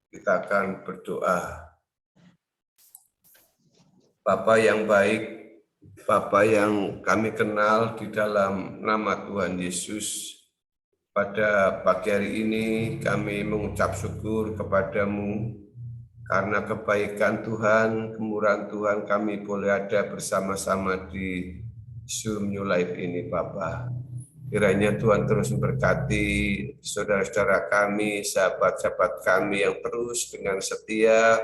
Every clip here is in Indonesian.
Kita akan berdoa. Bapa yang baik, Bapa yang kami kenal di dalam nama Tuhan Yesus, pada pagi hari ini kami mengucap syukur kepadamu karena kebaikan Tuhan, kemurahan Tuhan kami boleh ada bersama-sama di Zoom New Life ini, Bapa. Kiranya Tuhan terus memberkati saudara-saudara kami, sahabat-sahabat kami yang terus dengan setia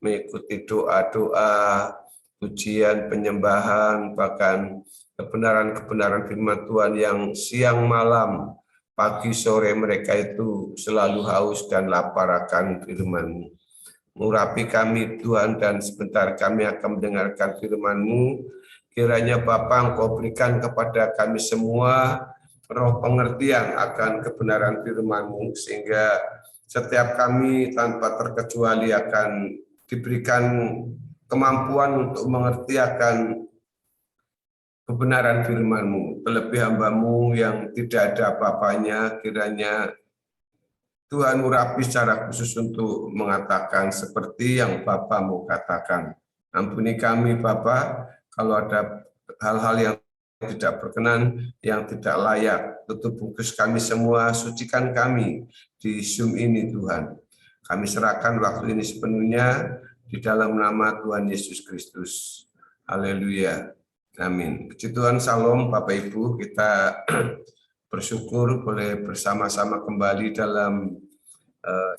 mengikuti doa-doa, pujian, penyembahan, bahkan kebenaran-kebenaran firman Tuhan yang siang malam, pagi sore mereka itu selalu haus dan lapar akan firman-Mu. Urapi kami Tuhan, dan sebentar kami akan mendengarkan firman-Mu. Kiranya Bapa Engkau berikan kepada kami semua roh pengertian akan kebenaran firman-Mu, sehingga setiap kami tanpa terkecuali akan diberikan kemampuan untuk mengerti akan kebenaran firman-Mu. Terlebih hamba-Mu yang tidak ada apa-apanya, kiranya Tuhan urapi secara khusus untuk mengatakan seperti yang Bapa mau katakan. Ampuni kami Bapa, kalau ada hal-hal yang tidak berkenan, yang tidak layak, tutup bungkus kami semua, sucikan kami di Zoom ini Tuhan. Kami serahkan waktu ini sepenuhnya di dalam nama Tuhan Yesus Kristus. Haleluya. Amin. Puji Tuhan, salam Bapak Ibu, kita bersyukur boleh bersama-sama kembali dalam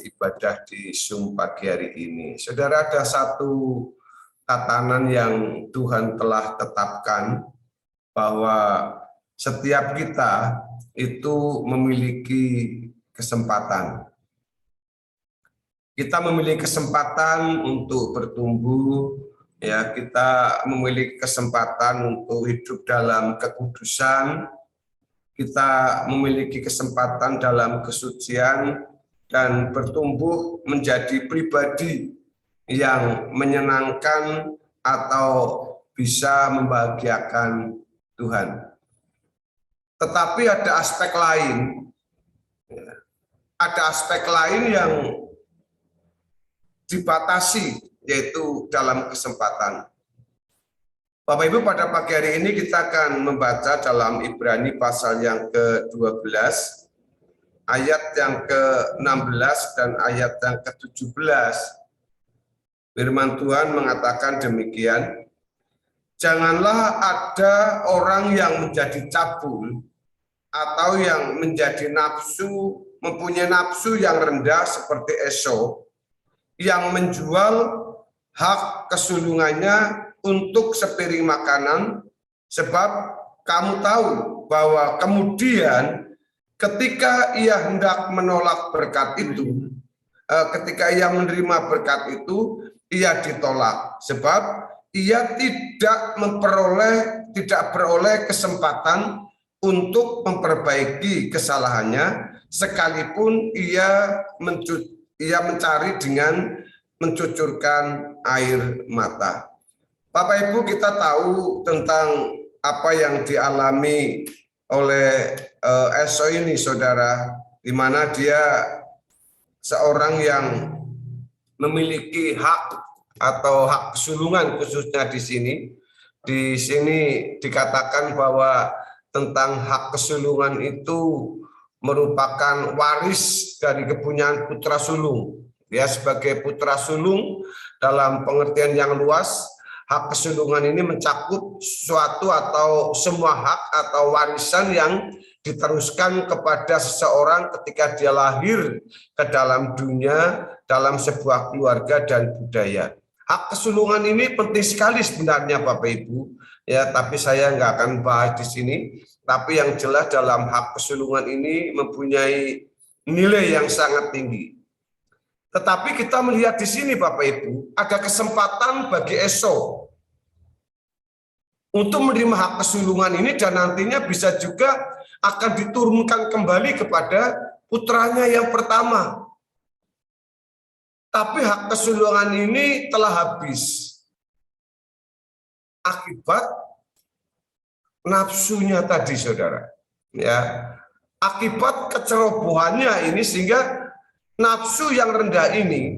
ibadah di Zoom pagi hari ini. Saudara, ada satu tatanan yang Tuhan telah tetapkan, bahwa setiap kita itu memiliki kesempatan. Kita memiliki kesempatan untuk bertumbuh, ya, kita memiliki kesempatan untuk hidup dalam kekudusan, kita memiliki kesempatan dalam kesucian, dan bertumbuh menjadi pribadi yang menyenangkan atau bisa membahagiakan Tuhan. Tetapi ada aspek lain yang dibatasi, yaitu dalam kesempatan. Bapak Ibu, pada pagi hari ini kita akan membaca dalam Ibrani pasal yang ke-12, ayat yang ke-16 dan ayat yang ke-17. Firman Tuhan mengatakan demikian, janganlah ada orang yang menjadi cabul atau yang menjadi nafsu, mempunyai nafsu yang rendah seperti Esau, yang menjual hak kesulungannya untuk sepiring makanan, sebab kamu tahu bahwa kemudian ketika ia hendak menolak berkat itu, ketika ia menerima berkat itu, ia ditolak, sebab ia tidak beroleh kesempatan untuk memperbaiki kesalahannya, sekalipun ia mencari dengan mencucurkan air mata. Bapak Ibu, kita tahu tentang apa yang dialami oleh Esau ini, saudara, di mana dia seorang yang memiliki hak atau hak kesulungan, khususnya di sini. Di sini dikatakan bahwa tentang hak kesulungan itu merupakan waris dari kepunyaan putra sulung. Ya, sebagai putra sulung dalam pengertian yang luas, hak kesulungan ini mencakup suatu atau semua hak atau warisan yang diteruskan kepada seseorang ketika dia lahir ke dalam dunia, dalam sebuah keluarga dan budaya. Hak kesulungan ini penting sekali sebenarnya Bapak Ibu, ya, tapi saya nggak akan bahas di sini. Tapi yang jelas dalam hak kesulungan ini mempunyai nilai yang sangat tinggi. Tetapi kita melihat di sini Bapak Ibu, ada kesempatan bagi Esau untuk menerima hak kesulungan ini, dan nantinya bisa juga akan diturunkan kembali kepada putranya yang pertama. Tapi hak kesulungan ini telah habis akibat nafsunya tadi, saudara. Ya, akibat kecerobohannya ini, sehingga nafsu yang rendah ini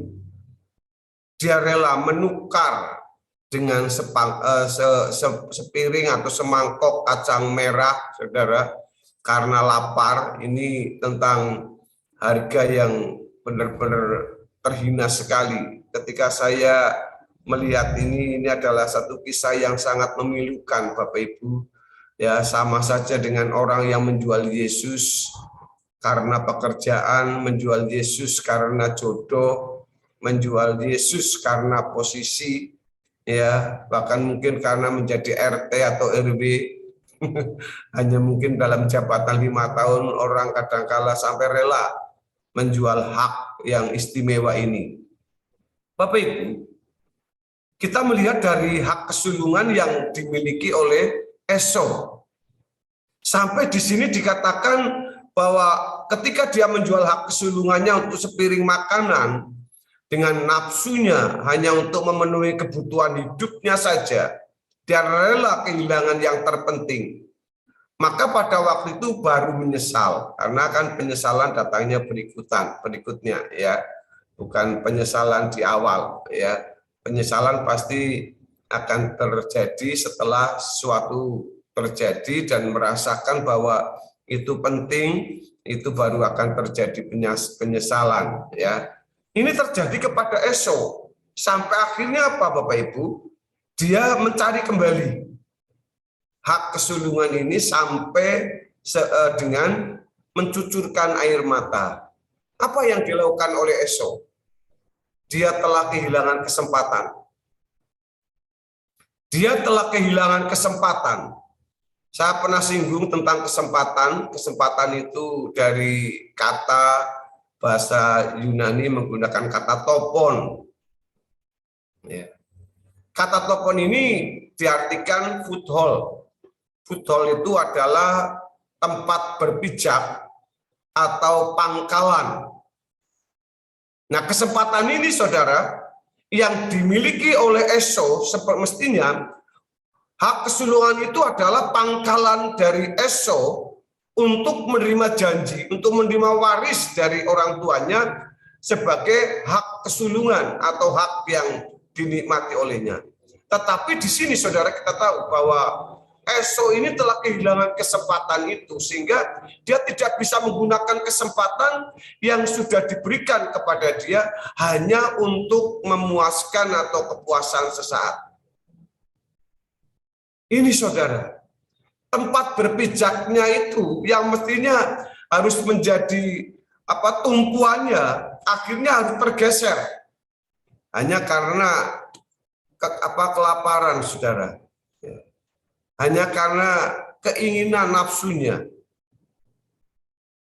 dia rela menukar dengan sepiring atau semangkok kacang merah, saudara, karena lapar. Ini tentang harga yang benar-benar terhina sekali. Ketika saya melihat ini adalah satu kisah yang sangat memilukan, Bapak Ibu. Ya, sama saja dengan orang yang menjual Yesus karena pekerjaan, menjual Yesus karena jodoh, menjual Yesus karena posisi, ya, bahkan mungkin karena menjadi RT atau RW. Hanya mungkin dalam jabatan 5 tahun orang kadangkala sampai rela menjual hak yang istimewa ini. Bapak Ibu, kita melihat dari hak kesulungan yang dimiliki oleh Esau. Sampai di sini dikatakan bahwa ketika dia menjual hak kesulungannya untuk sepiring makanan, dengan nafsunya hanya untuk memenuhi kebutuhan hidupnya saja, dia rela kehilangan yang terpenting. Maka pada waktu itu baru menyesal, karena kan penyesalan datangnya berikutnya, ya, bukan penyesalan di awal, ya. Penyesalan pasti akan terjadi setelah sesuatu terjadi dan merasakan bahwa itu penting, itu baru akan terjadi penyesalan, ya. Ini terjadi kepada Esau. Sampai akhirnya apa, Bapak Ibu? Dia mencari kembali hak kesulungan ini sampai dengan mencucurkan air mata. Apa yang dilakukan oleh Esau? Dia telah kehilangan kesempatan. Dia telah kehilangan kesempatan. Saya pernah singgung tentang kesempatan. Kesempatan itu dari kata bahasa Yunani menggunakan kata topon. Ya. Kata topon ini diartikan foothold. Foothold itu adalah tempat berpijak atau pangkalan. Nah, kesempatan ini, saudara, yang dimiliki oleh Esau semestinya, hak kesulungan itu adalah pangkalan dari Esau untuk menerima janji, untuk menerima waris dari orang tuanya sebagai hak kesulungan atau hak yang dinikmati olehnya. Tetapi di sini, saudara, kita tahu bahwa Esau ini telah kehilangan kesempatan itu, sehingga dia tidak bisa menggunakan kesempatan yang sudah diberikan kepada dia hanya untuk memuaskan atau kepuasan sesaat. Ini, saudara, tempat berpijaknya itu yang mestinya harus menjadi tumpuannya, akhirnya harus tergeser hanya karena kelaparan, saudara. Hanya karena keinginan nafsunya.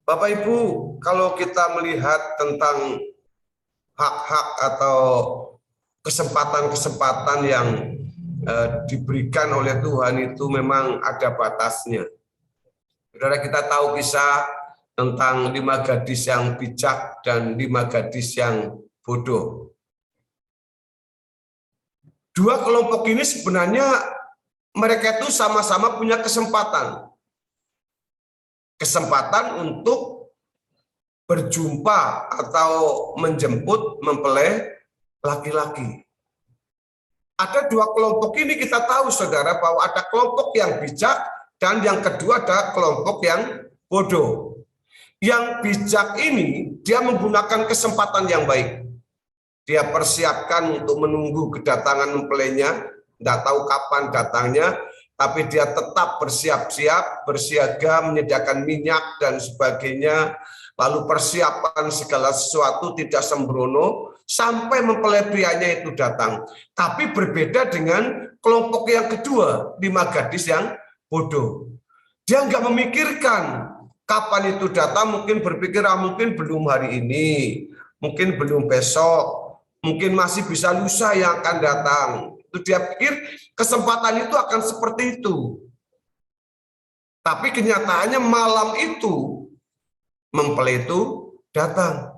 Bapak Ibu, kalau kita melihat tentang hak-hak atau kesempatan-kesempatan yang diberikan oleh Tuhan itu memang ada batasnya. Saudara, kita tahu kisah tentang 5 gadis yang bijak dan 5 gadis yang bodoh. 2 kelompok ini sebenarnya mereka itu sama-sama punya kesempatan. Kesempatan untuk berjumpa atau menjemput, mempelai laki-laki. Ada 2 kelompok ini, kita tahu, saudara, bahwa ada kelompok yang bijak dan yang kedua ada kelompok yang bodoh. Yang bijak ini, dia menggunakan kesempatan yang baik. Dia persiapkan untuk menunggu kedatangan mempelainya, tidak tahu kapan datangnya, tapi dia tetap bersiap-siap, bersiaga, menyediakan minyak dan sebagainya, lalu persiapan segala sesuatu tidak sembrono, sampai mempelai prianya itu datang. Tapi berbeda dengan kelompok yang kedua, 5 gadis yang bodoh. Dia nggak memikirkan kapan itu datang, mungkin berpikir, mungkin belum hari ini, mungkin belum besok, mungkin masih bisa lusa yang akan datang. Itu dia pikir kesempatan itu akan seperti itu. Tapi kenyataannya malam itu mempelai itu datang.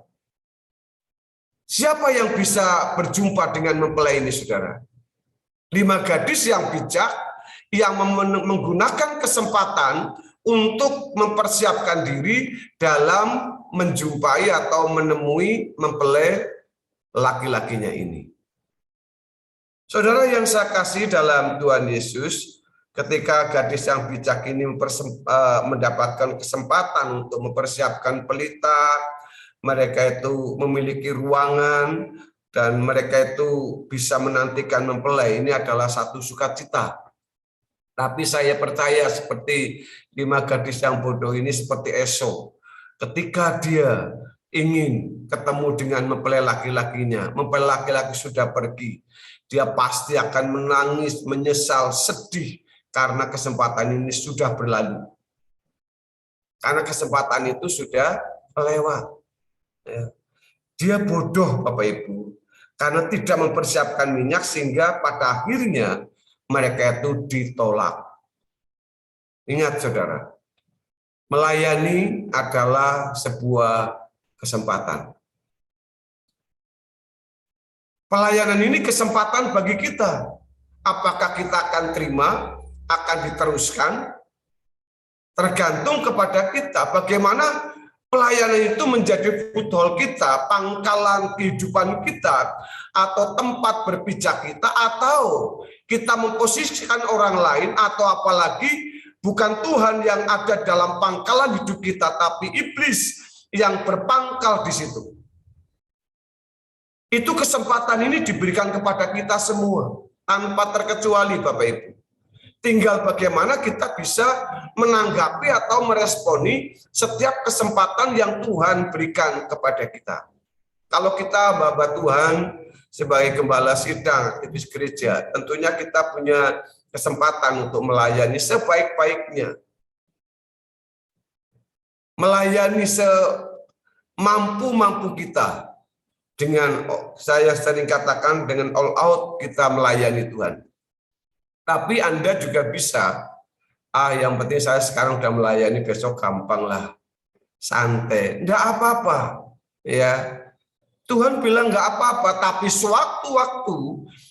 Siapa yang bisa berjumpa dengan mempelai ini, saudara? 5 gadis yang bijak, yang menggunakan kesempatan untuk mempersiapkan diri dalam menjumpai atau menemui mempelai laki-lakinya ini. Saudara yang saya kasih dalam Tuhan Yesus, ketika gadis yang bijak ini mendapatkan kesempatan untuk mempersiapkan pelita, mereka itu memiliki ruangan, dan mereka itu bisa menantikan mempelai. Ini adalah satu sukacita. Tapi saya percaya seperti 5 gadis yang bodoh ini, seperti Esau, ketika dia ingin ketemu dengan mempelai laki-lakinya, mempelai laki-laki sudah pergi, dia pasti akan menangis, menyesal, sedih, karena kesempatan ini sudah berlalu. Karena kesempatan itu sudah lewat. Dia bodoh, Bapak Ibu, karena tidak mempersiapkan minyak, sehingga pada akhirnya mereka itu ditolak. Ingat saudara, melayani adalah sebuah kesempatan. Pelayanan ini kesempatan bagi kita. Apakah kita akan terima, akan diteruskan, tergantung kepada kita. Bagaimana pelayanan itu menjadi foothold kita, pangkalan kehidupan kita, atau tempat berpijak kita, atau kita memposisikan orang lain, atau apalagi bukan Tuhan yang ada dalam pangkalan hidup kita, tapi iblis yang berpangkal di situ. Itu kesempatan ini diberikan kepada kita semua, tanpa terkecuali Bapak Ibu. Tinggal bagaimana kita bisa menanggapi atau meresponi setiap kesempatan yang Tuhan berikan kepada kita. Kalau kita hamba Tuhan sebagai gembala sidang aktivis gereja, tentunya kita punya kesempatan untuk melayani sebaik-baiknya. Melayani semampu-mampu kita. Dengan, saya sering katakan, dengan all out kita melayani Tuhan. Tapi Anda juga bisa, yang penting saya sekarang udah melayani, besok gampang lah, santai, enggak apa-apa. Ya, Tuhan bilang enggak apa-apa, tapi sewaktu-waktu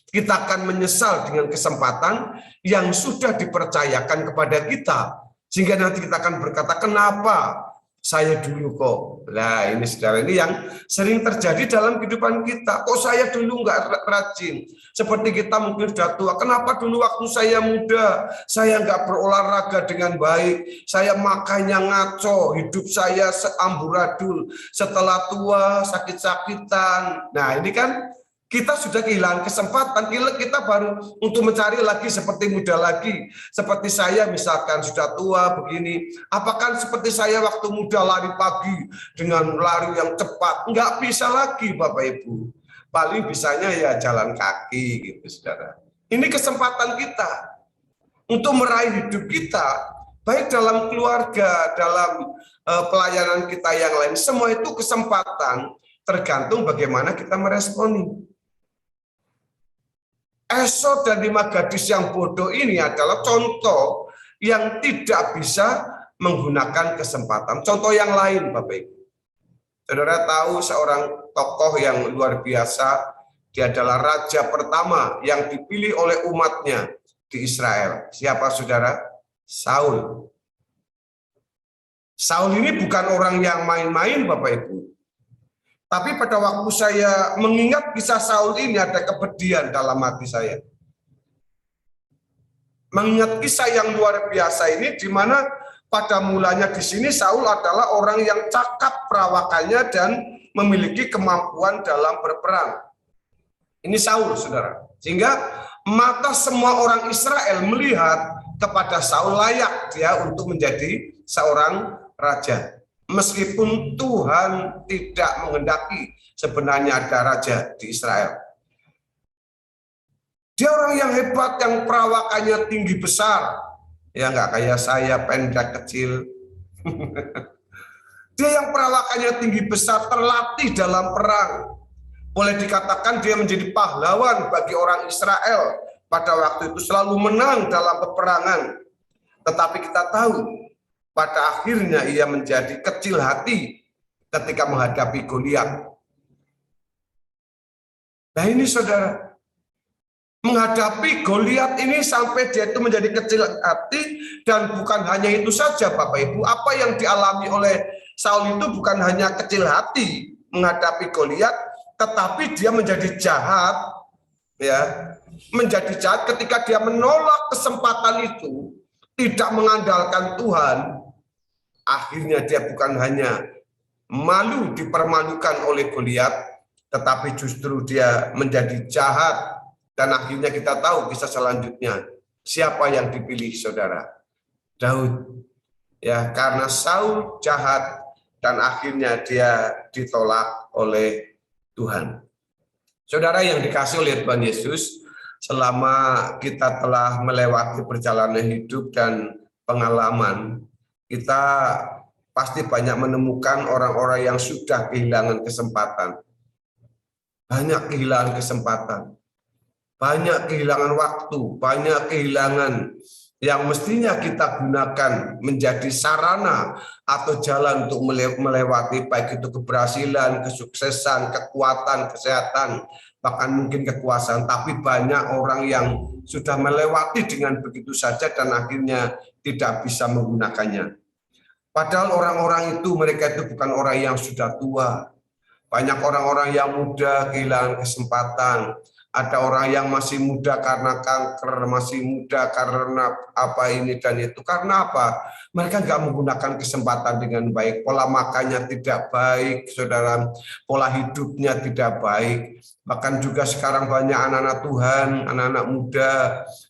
kita akan menyesal dengan kesempatan yang sudah dipercayakan kepada kita, sehingga nanti kita akan berkata, kenapa saya dulu kok. Nah ini saudara, ini yang sering terjadi dalam kehidupan kita. Kok saya dulu nggak rajin, seperti kita mungkin sudah tua. Kenapa dulu waktu saya muda saya nggak berolahraga dengan baik, saya makannya ngaco, hidup saya seamburadul, setelah tua sakit-sakitan. Nah ini kan kita sudah kehilangan kesempatan, kita baru untuk mencari lagi seperti muda lagi. Seperti saya misalkan sudah tua begini, apakah seperti saya waktu muda lari pagi dengan lari yang cepat? Enggak bisa lagi Bapak Ibu. Paling bisanya ya jalan kaki gitu saudara. Ini kesempatan kita untuk meraih hidup kita, baik dalam keluarga, dalam pelayanan kita yang lain. Semua itu kesempatan, tergantung bagaimana kita meresponi. Esau dan 5 gadis yang bodoh ini adalah contoh yang tidak bisa menggunakan kesempatan. Contoh yang lain Bapak Ibu. Saudara tahu seorang tokoh yang luar biasa, dia adalah raja pertama yang dipilih oleh umatnya di Israel. Siapa saudara? Saul. Saul ini bukan orang yang main-main Bapak Ibu. Tapi pada waktu saya mengingat kisah Saul ini, ada kepedihan dalam hati saya. Mengingat kisah yang luar biasa ini, di mana pada mulanya di sini Saul adalah orang yang cakap perawakannya dan memiliki kemampuan dalam berperang. Ini Saul, saudara. Sehingga mata semua orang Israel melihat kepada Saul layak dia untuk menjadi seorang raja. Meskipun Tuhan tidak menghendaki sebenarnya ada raja di Israel. Dia orang yang hebat, yang perawakannya tinggi besar. Ya nggak kayak saya, pendek kecil. Dia yang perawakannya tinggi besar, terlatih dalam perang. Boleh dikatakan dia menjadi pahlawan bagi orang Israel. Pada waktu itu selalu menang dalam peperangan. Tetapi kita tahu, pada akhirnya ia menjadi kecil hati ketika menghadapi Goliat. Nah ini saudara, menghadapi Goliat ini sampai dia itu menjadi kecil hati. Dan bukan hanya itu saja Bapak Ibu, apa yang dialami oleh Saul itu bukan hanya kecil hati menghadapi Goliat, tetapi dia menjadi jahat, ya, menjadi jahat ketika dia menolak kesempatan itu, tidak mengandalkan Tuhan. Akhirnya dia bukan hanya malu dipermalukan oleh Goliat, tetapi justru dia menjadi jahat. Dan akhirnya kita tahu kisah selanjutnya. Siapa yang dipilih, saudara? Daud. Ya, karena Saul jahat dan akhirnya dia ditolak oleh Tuhan. Saudara yang dikasih oleh Tuhan Yesus, selama kita telah melewati perjalanan hidup dan pengalaman, kita pasti banyak menemukan orang-orang yang sudah kehilangan kesempatan. Banyak kehilangan kesempatan. Banyak kehilangan waktu, banyak kehilangan yang mestinya kita gunakan menjadi sarana atau jalan untuk melewati baik itu keberhasilan, kesuksesan, kekuatan, kesehatan, bahkan mungkin kekuasaan. Tapi banyak orang yang sudah melewati dengan begitu saja dan akhirnya tidak bisa menggunakannya. Padahal orang-orang itu, mereka itu bukan orang yang sudah tua. Banyak orang-orang yang muda kehilangan kesempatan. Ada orang yang masih muda karena kanker, masih muda karena apa ini dan itu. Karena apa? Mereka nggak menggunakan kesempatan dengan baik. Pola makannya tidak baik, saudara. Pola hidupnya tidak baik. Bahkan juga sekarang banyak anak-anak Tuhan, anak-anak muda,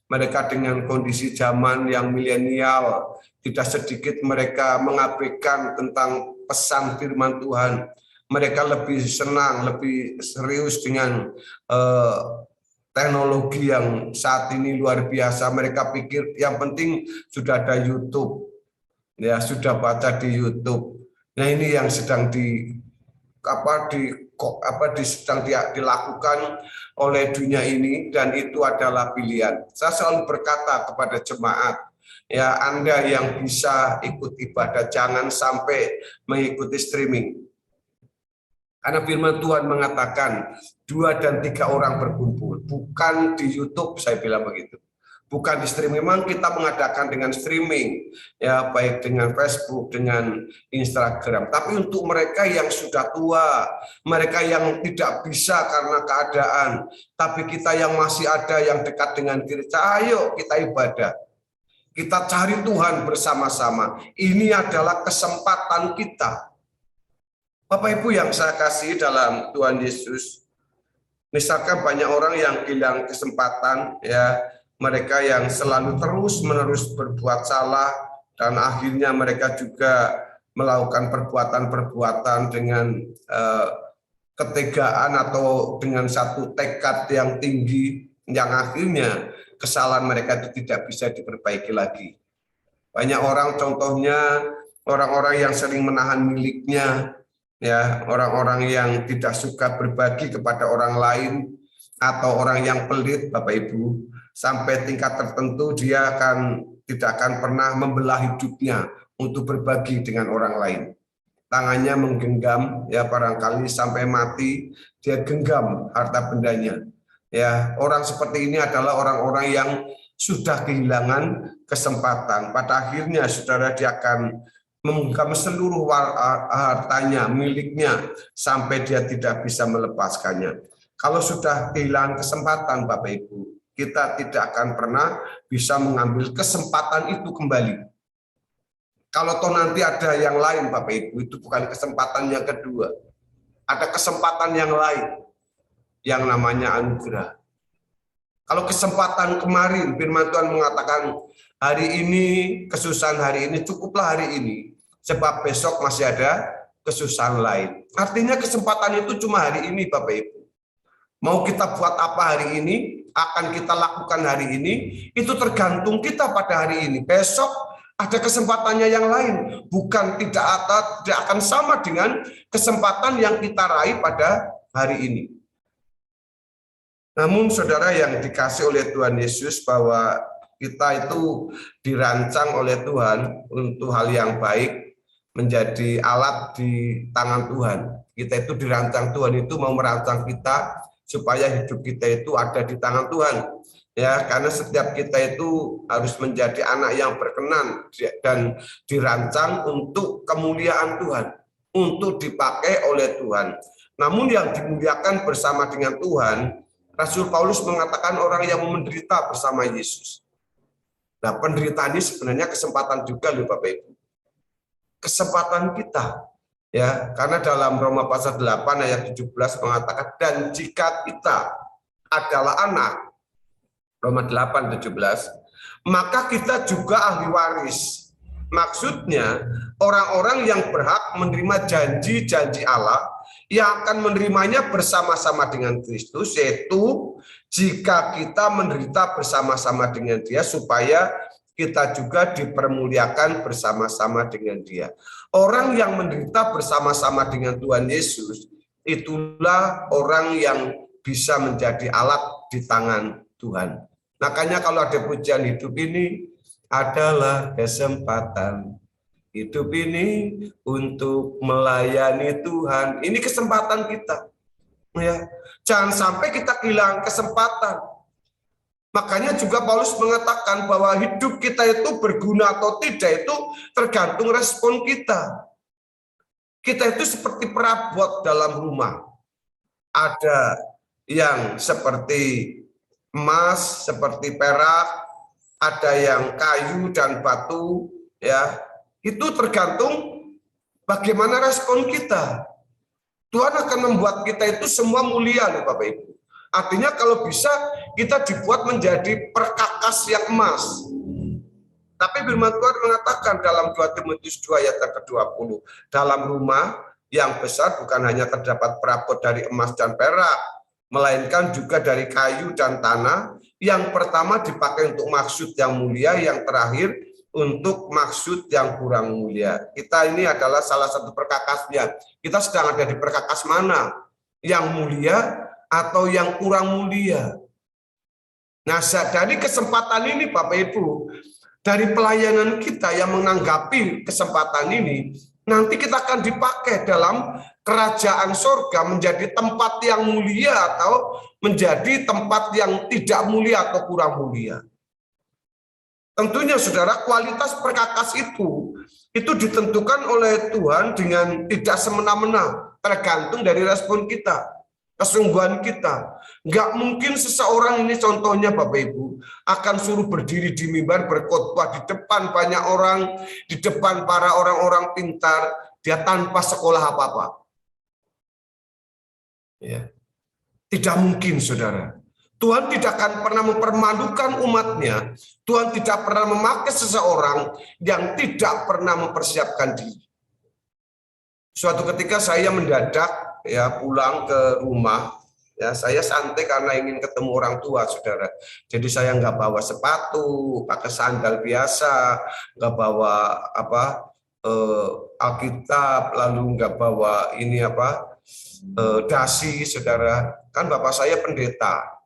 mereka dengan kondisi zaman yang milenial, tidak sedikit mereka mengabaikan tentang pesan firman Tuhan. Mereka lebih senang, lebih serius dengan teknologi yang saat ini luar biasa. Mereka pikir yang penting sudah ada YouTube, ya sudah baca di YouTube. Nah ini yang sedang dilakukan oleh dunia ini dan itu adalah pilihan. Saya selalu berkata kepada jemaat, ya Anda yang bisa ikut ibadah jangan sampai mengikuti streaming. Karena firman Tuhan mengatakan 2 dan 3 orang berkumpul, bukan di YouTube, saya bilang begitu. Bukan di streaming, memang kita mengadakan dengan streaming, ya baik dengan Facebook, dengan Instagram. Tapi untuk mereka yang sudah tua, mereka yang tidak bisa karena keadaan, tapi kita yang masih ada yang dekat dengan gereja, ayo kita ibadah. Kita cari Tuhan bersama-sama. Ini adalah kesempatan kita. Bapak Ibu yang saya kasih dalam Tuhan Yesus, misalkan banyak orang yang hilang kesempatan, ya mereka yang selalu terus-menerus berbuat salah dan akhirnya mereka juga melakukan perbuatan-perbuatan dengan ketegaan atau dengan satu tekad yang tinggi yang akhirnya kesalahan mereka itu tidak bisa diperbaiki lagi. Banyak orang, contohnya orang-orang yang sering menahan miliknya, ya orang-orang yang tidak suka berbagi kepada orang lain atau orang yang pelit, Bapak Ibu, sampai tingkat tertentu dia tidak akan pernah membelah hidupnya untuk berbagi dengan orang lain. Tangannya menggenggam, ya barangkali sampai mati dia genggam harta bendanya. Ya, orang seperti ini adalah orang-orang yang sudah kehilangan kesempatan. Pada akhirnya saudara dia akan menggenggam seluruh hartanya, miliknya, sampai dia tidak bisa melepaskannya. Kalau sudah kehilangan kesempatan, Bapak Ibu, kita tidak akan pernah bisa mengambil kesempatan itu kembali. Kalau toh nanti ada yang lain, Bapak Ibu, itu bukan kesempatan yang kedua. Ada kesempatan yang lain, yang namanya anugerah. Kalau kesempatan kemarin, firman Tuhan mengatakan, hari ini, kesusahan hari ini, cukuplah hari ini. Sebab besok masih ada kesusahan lain. Artinya kesempatan itu cuma hari ini, Bapak Ibu. Mau kita buat apa hari ini, akan kita lakukan hari ini, itu tergantung kita pada hari ini. Besok ada kesempatannya yang lain. Bukan tidak akan sama dengan kesempatan yang kita raih pada hari ini. Namun saudara yang dikasih oleh Tuhan Yesus, bahwa kita itu dirancang oleh Tuhan untuk hal yang baik, menjadi alat di tangan Tuhan. Kita itu dirancang Tuhan itu mau merancang kita supaya hidup kita itu ada di tangan Tuhan. Ya, karena setiap kita itu harus menjadi anak yang berkenan dan dirancang untuk kemuliaan Tuhan, untuk dipakai oleh Tuhan. Namun yang dimuliakan bersama dengan Tuhan, Rasul Paulus mengatakan orang yang menderita bersama Yesus. Nah, penderitaan ini sebenarnya kesempatan juga loh Bapak Ibu. Kesempatan kita, ya, karena dalam Roma pasal 8 ayat 17 mengatakan, dan jika kita adalah anak, Roma 8:17, maka kita juga ahli waris. Maksudnya orang-orang yang berhak menerima janji-janji Allah yang akan menerimanya bersama-sama dengan Kristus, yaitu jika kita menderita bersama-sama dengan Dia supaya kita juga dipermuliakan bersama-sama dengan Dia. Orang yang menderita bersama-sama dengan Tuhan Yesus, itulah orang yang bisa menjadi alat di tangan Tuhan. Makanya kalau ada pujian, hidup ini adalah kesempatan. Hidup ini untuk melayani Tuhan. Ini kesempatan kita. Ya, jangan sampai kita kehilangan kesempatan. Makanya juga Paulus mengatakan bahwa hidup kita itu berguna atau tidak itu tergantung respon kita. Kita itu seperti perabot dalam rumah. Ada yang seperti emas, seperti perak, ada yang kayu dan batu, ya. Itu tergantung bagaimana respon kita. Tuhan akan membuat kita itu semua mulia loh Bapak Ibu. Artinya kalau bisa kita dibuat menjadi perkakas yang emas. Tapi firman Tuhan mengatakan dalam 2 Timotius 2 ayat ke-20, dalam rumah yang besar bukan hanya terdapat perabot dari emas dan perak, melainkan juga dari kayu dan tanah. Yang pertama dipakai untuk maksud yang mulia, yang terakhir untuk maksud yang kurang mulia. Kita ini adalah salah satu perkakasnya. Kita sedang ada di perkakas mana? Yang mulia atau yang kurang mulia? Nah, dari kesempatan ini Bapak Ibu, dari pelayanan kita yang menanggapi kesempatan ini, nanti kita akan dipakai dalam kerajaan surga menjadi tempat yang mulia atau menjadi tempat yang tidak mulia atau kurang mulia. Tentunya saudara, kualitas perkakas itu ditentukan oleh Tuhan dengan tidak semena-mena, tergantung dari respon kita, kesungguhan kita. Nggak mungkin seseorang ini, contohnya Bapak Ibu, akan suruh berdiri di mimbar berkhotbah di depan banyak orang, di depan para orang-orang pintar, dia tanpa sekolah apa-apa. Ya. Tidak mungkin, saudara. Tuhan tidak akan pernah mempermalukan umatnya. Tuhan tidak pernah memakai seseorang yang tidak pernah mempersiapkan diri. Suatu ketika saya mendadak ya pulang ke rumah, ya saya santai karena ingin ketemu orang tua, saudara. Jadi saya nggak bawa sepatu, pakai sandal biasa, nggak bawa Alkitab, lalu nggak bawa ini dasi, saudara. Kan bapak saya pendeta.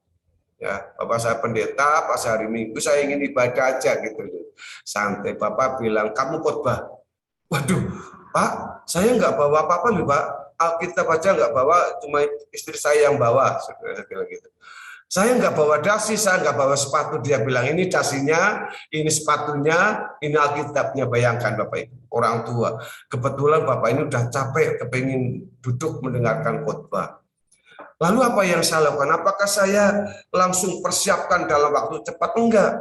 Ya, bapak saya pendeta, pas hari Minggu saya ingin ibadah aja gitu loh. Santai, bapak bilang, kamu khotbah. Waduh, Pak, saya nggak bawa apa-apa loh, Pak. Alkitab aja nggak bawa, cuma istri saya yang bawa. Saya bilang gitu. Saya nggak bawa dasi, saya nggak bawa sepatu. Dia bilang, ini dasinya, ini sepatunya, ini Alkitabnya. Bayangkan Bapak Ibu, orang tua. Kebetulan Bapak ini udah capek, kepengin duduk mendengarkan khotbah. Lalu apa yang saya lakukan? Apakah saya langsung persiapkan dalam waktu cepat? Enggak.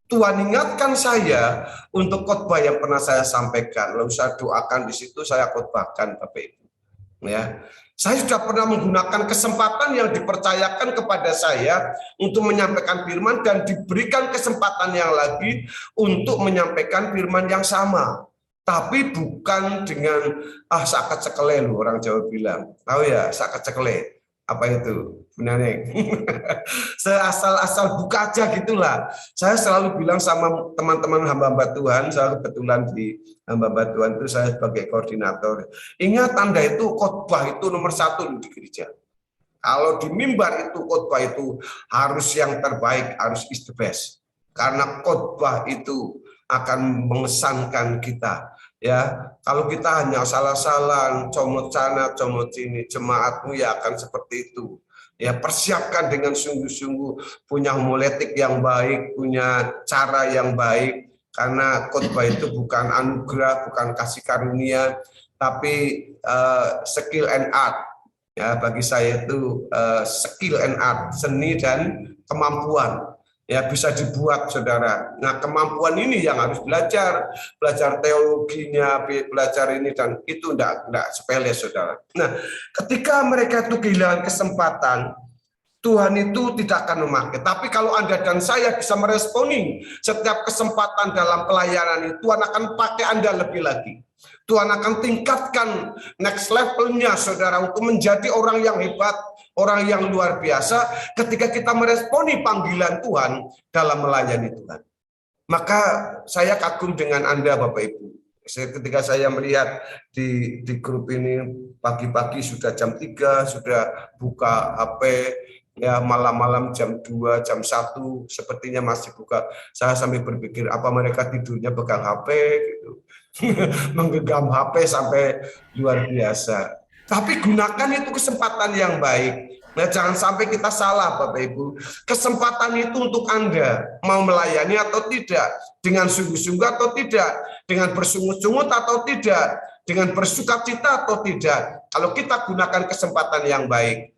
Tuhan ingatkan saya untuk khotbah yang pernah saya sampaikan. Lalu saya doakan di situ, saya khotbahkan Bapak Ibu. Ya, saya sudah pernah menggunakan kesempatan yang dipercayakan kepada saya untuk menyampaikan firman dan diberikan kesempatan yang lagi untuk menyampaikan firman yang sama. Tapi bukan dengan sakat cekele loh, orang Jawa bilang. Tahu ya, sakat cekele. Apa itu? Benar, asal buka aja gitulah. Saya selalu bilang sama teman-teman hamba-hamba Tuhan, saya kebetulan di hamba-hamba Tuhan itu saya sebagai koordinator. Ingat, Anda itu khotbah itu nomor 1 di gereja. Kalau di mimbar itu khotbah itu harus yang terbaik, harus is the best. Karena khotbah itu akan mengesankan kita. Ya, kalau kita hanya salah-salah, comot sana, comot sini, jemaatmu ya akan seperti itu. Ya, persiapkan dengan sungguh-sungguh, punya homiletik yang baik, punya cara yang baik, karena khotbah itu bukan anugerah, bukan kasih karunia, tapi skill and art. Ya, bagi saya itu skill and art, seni dan kemampuan. Ya, bisa dibuat, saudara. Nah, kemampuan ini yang harus belajar teologinya, belajar ini, dan itu enggak sepele, saudara. Nah, ketika mereka itu kehilangan kesempatan, Tuhan itu tidak akan memakai. Tapi kalau Anda dan saya bisa meresponi setiap kesempatan dalam pelayanan itu, Tuhan akan pakai Anda lebih lagi. Tuhan akan tingkatkan next levelnya, saudara, untuk menjadi orang yang hebat, orang yang luar biasa ketika kita meresponi panggilan Tuhan dalam melayani Tuhan. Maka saya kagum dengan Anda, Bapak Ibu. Ketika saya melihat di grup ini pagi-pagi sudah jam 3, sudah buka HP, ya malam-malam jam 2, jam 1, sepertinya masih buka. Saya sampai berpikir, apa mereka tidurnya pegang HP gitu. Menggenggam HP sampai luar biasa. Tapi gunakan itu kesempatan yang baik. Nah, jangan sampai kita salah, Bapak Ibu. Kesempatan itu untuk Anda, mau melayani atau tidak, dengan sungguh-sungguh atau tidak, dengan bersungut-sungut atau tidak, dengan bersukacita atau tidak. Kalau kita gunakan kesempatan yang baik,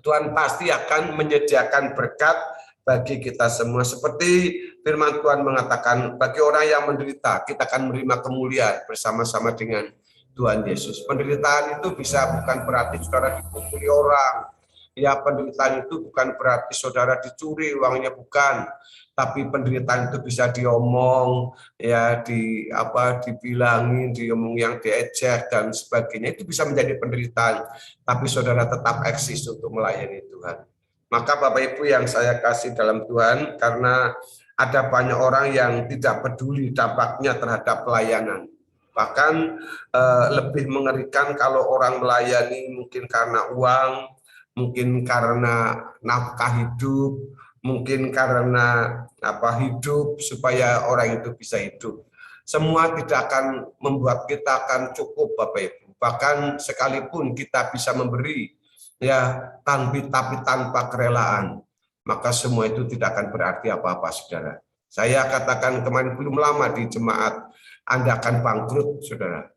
Tuhan pasti akan menyediakan berkat bagi kita semua. Seperti firman Tuhan mengatakan, bagi orang yang menderita, kita akan menerima kemuliaan bersama-sama dengan Tuhan Yesus. Penderitaan itu bisa bukan berarti saudara dipukuli orang. Ya, penderitaan itu bukan berarti saudara dicuri uangnya, bukan. Tapi penderitaan itu bisa diomong, ya, dibilangin, diomong yang diejek dan sebagainya. Itu bisa menjadi penderitaan. Tapi saudara tetap eksis untuk melayani Tuhan. Maka Bapak Ibu yang saya kasih dalam Tuhan, karena ada banyak orang yang tidak peduli dampaknya terhadap pelayanan. Bahkan lebih mengerikan kalau orang melayani mungkin karena uang, mungkin karena nafkah hidup, mungkin karena hidup supaya orang itu bisa hidup. Semua tidak akan membuat kita akan cukup, Bapak Ibu. Bahkan sekalipun kita bisa memberi, ya, tapi tanpa kerelaan, maka semua itu tidak akan berarti apa-apa, saudara. Saya katakan kemarin belum lama di jemaat, Anda akan bangkrut, saudara.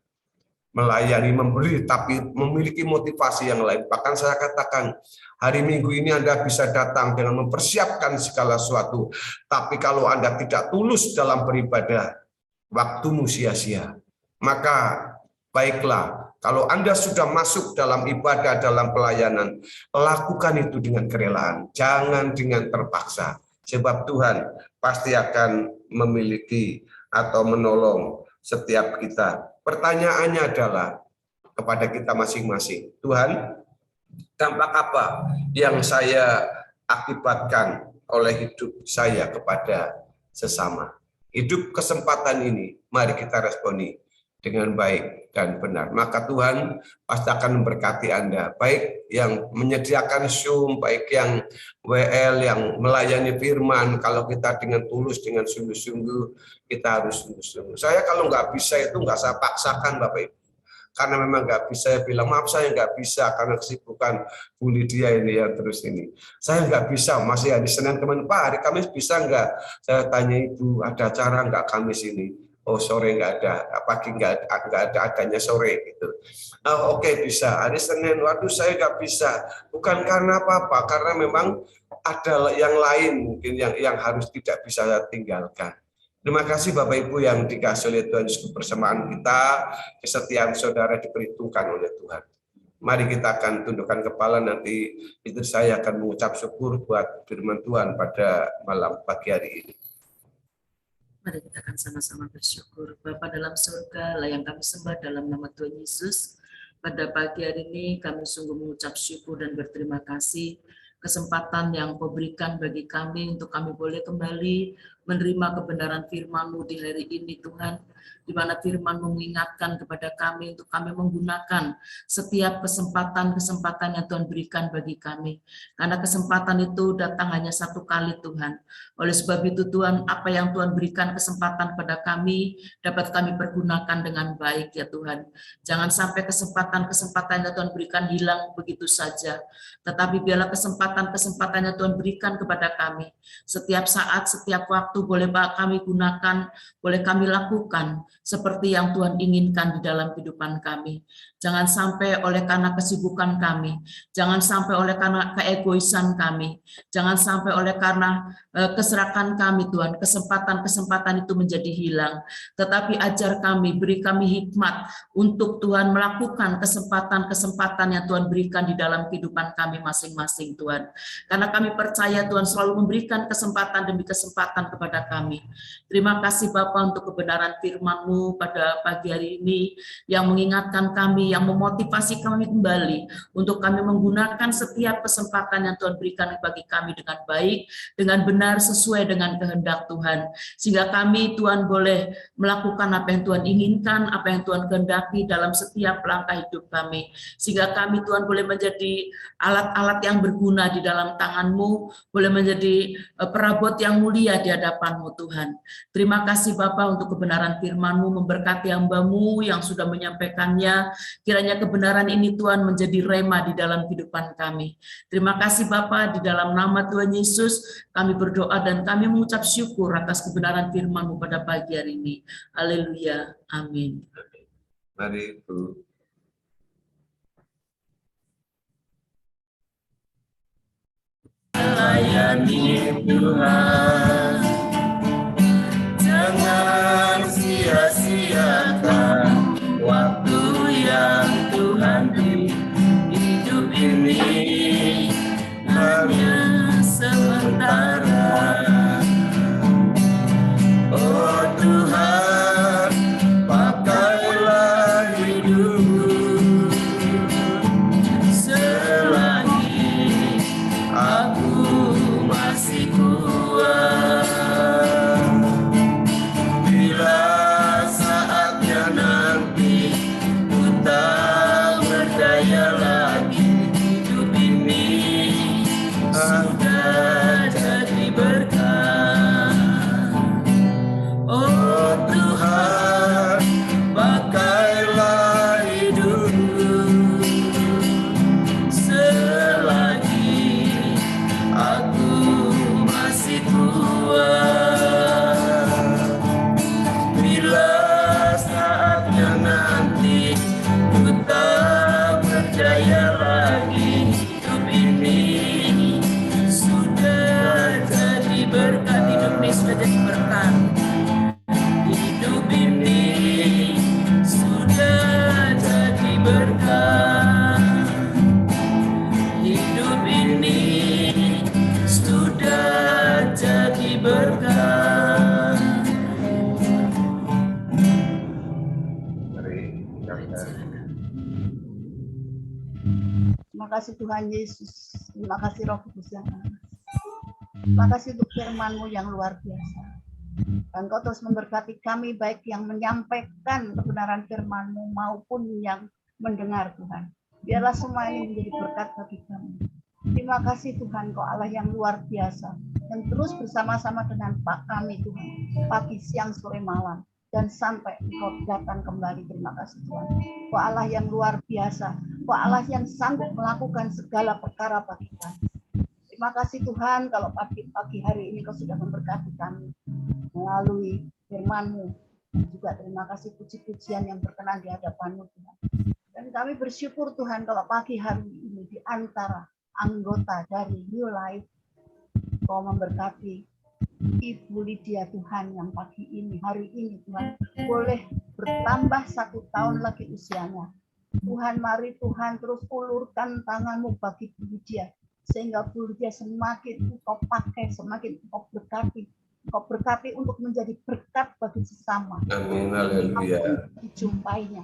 Melayani, memberi, tapi memiliki motivasi yang lain. Bahkan saya katakan, hari Minggu ini Anda bisa datang dengan mempersiapkan segala sesuatu. Tapi kalau Anda tidak tulus dalam beribadah, waktumu sia-sia. Maka baiklah, kalau Anda sudah masuk dalam ibadah, dalam pelayanan, lakukan itu dengan kerelaan, jangan dengan terpaksa. Sebab Tuhan pasti akan memiliki atau menolong setiap kita. Pertanyaannya adalah kepada kita masing-masing, Tuhan, dampak apa yang saya akibatkan oleh hidup saya kepada sesama? Hidup kesempatan ini, mari kita responi dengan baik dan benar. Maka Tuhan pasti akan memberkati Anda, baik yang menyediakan Zoom, baik yang WL, yang melayani firman. Kalau kita dengan tulus, dengan sungguh-sungguh, kita harus sungguh-sungguh. Saya kalau nggak bisa itu nggak saya paksakan, Bapak Ibu. Karena memang nggak bisa, saya bilang, maaf saya nggak bisa karena kesibukan Bu Lydia ini ya, terus ini. Saya nggak bisa, masih hari Senin kemarin, Pak, hari Kamis bisa nggak? Saya tanya Ibu, ada acara nggak Kamis ini? Oh, sore nggak ada, pagi nggak ada, adanya sore gitu. Oh, oke, bisa. Hari Senin, waduh saya nggak bisa. Bukan karena apa-apa, karena memang ada yang lain mungkin yang harus tidak bisa saya tinggalkan. Terima kasih Bapak Ibu yang dikasih oleh Tuhan Yesus, kebersamaan kita, kesetiaan saudara diperhitungkan oleh Tuhan. Mari kita akan tundukkan kepala, nanti itu saya akan mengucap syukur buat firman Tuhan pada malam pagi hari ini. Mari kita akan sama-sama bersyukur. Bapa dalam surga, yang kami sembah dalam nama Tuhan Yesus. Pada pagi hari ini kami sungguh mengucap syukur dan berterima kasih kesempatan yang Kau berikan bagi kami untuk kami boleh kembali menerima kebenaran firman-Mu di hari ini Tuhan, di mana firman-Mu mengingatkan kepada kami untuk kami menggunakan setiap kesempatan-kesempatan yang Tuhan berikan bagi kami. Karena kesempatan itu datang hanya satu kali Tuhan. Oleh sebab itu Tuhan, apa yang Tuhan berikan kesempatan pada kami, dapat kami pergunakan dengan baik ya Tuhan. Jangan sampai kesempatan-kesempatan yang Tuhan berikan hilang begitu saja. Tetapi biarlah kesempatan-kesempatan yang Tuhan berikan kepada kami, setiap saat, setiap waktu boleh kami gunakan, boleh kami lakukan seperti yang Tuhan inginkan di dalam kehidupan kami. Jangan sampai oleh karena kesibukan kami, jangan sampai oleh karena keegoisan kami, jangan sampai oleh karena keserakan kami Tuhan, kesempatan-kesempatan itu menjadi hilang. Tetapi ajar kami, beri kami hikmat untuk Tuhan melakukan kesempatan-kesempatan yang Tuhan berikan di dalam kehidupan kami masing-masing Tuhan. Karena kami percaya Tuhan selalu memberikan kesempatan demi kesempatan kepada kami. Terima kasih Bapa untuk kebenaran firman-Mu pada pagi hari ini yang mengingatkan kami, yang memotivasi kami kembali untuk kami menggunakan setiap kesempatan yang Tuhan berikan bagi kami dengan baik, dengan benar sesuai dengan kehendak Tuhan. Sehingga kami Tuhan boleh melakukan apa yang Tuhan inginkan, apa yang Tuhan kehendaki dalam setiap langkah hidup kami. Sehingga kami Tuhan boleh menjadi alat-alat yang berguna di dalam tangan-Mu, boleh menjadi perabot yang mulia di hadapan-Mu Tuhan. Terima kasih Bapa untuk kebenaran firman-Mu, memberkati hamba-Mu yang sudah menyampaikannya. Kiranya kebenaran ini Tuhan menjadi rema di dalam kehidupan kami. Terima kasih Bapa, di dalam nama Tuhan Yesus kami berdoa dan kami mengucap syukur atas kebenaran firman-Mu pada pagi hari ini. Haleluya. Amin. Mari Bu. Layani Tuhan, jangan sia-siakan waktu yang Tuhan beri. Hidup ini hanya sementara. Oh Tuhan, pakailah hidupku selagi aku masih kuat. Bila saatnya nanti ku tak berdaya lagi, hidup ini sudah jadi berkah. Oh Tuhan, pakailah hidupku selagi aku masih kuat. Bila saatnya nanti ku tak berdaya lagi, hidup ini sudah jadi berkat. Hidup ini sudah jadi berkat. Hidup ini sudah jadi berkat. Hidup ini sudah jadi berkat. Mari kita Terima kasih Tuhan Yesus. Terima kasih Roh Kudus yang amas. Terima kasih untuk firman-Mu yang luar biasa. Dan Kau terus memberkati kami baik yang menyampaikan kebenaran firman-Mu maupun yang mendengar Tuhan. Biarlah semua ini menjadi berkat bagi kami. Terima kasih Tuhan, Kau Allah yang luar biasa. Dan terus bersama-sama dengan Pak kami Tuhan. Pagi, siang, sore, malam. Dan sampai Engkau datang kembali. Terima kasih Tuhan. Kau Allah yang luar biasa. Kau Allah yang sanggup melakukan segala perkara bagi kami. Terima kasih Tuhan kalau pagi hari ini Kau sudah memberkati kami melalui firman-Mu. Dan juga terima kasih puji-pujian yang berkenan di hadapan-Mu Tuhan. Dan kami bersyukur Tuhan kalau pagi hari ini di antara anggota dari New Life Kau memberkati Ibu Lydia Tuhan yang pagi ini, hari ini Tuhan boleh bertambah 1 tahun lagi usianya. Tuhan mari Tuhan terus ulurkan tangan-Mu bagi Bu Lydia. Sehingga Bu Lydia semakin Engkau pakai, semakin Engkau berkati untuk menjadi berkat bagi sesama. Amin, haleluya. Dijumpainya,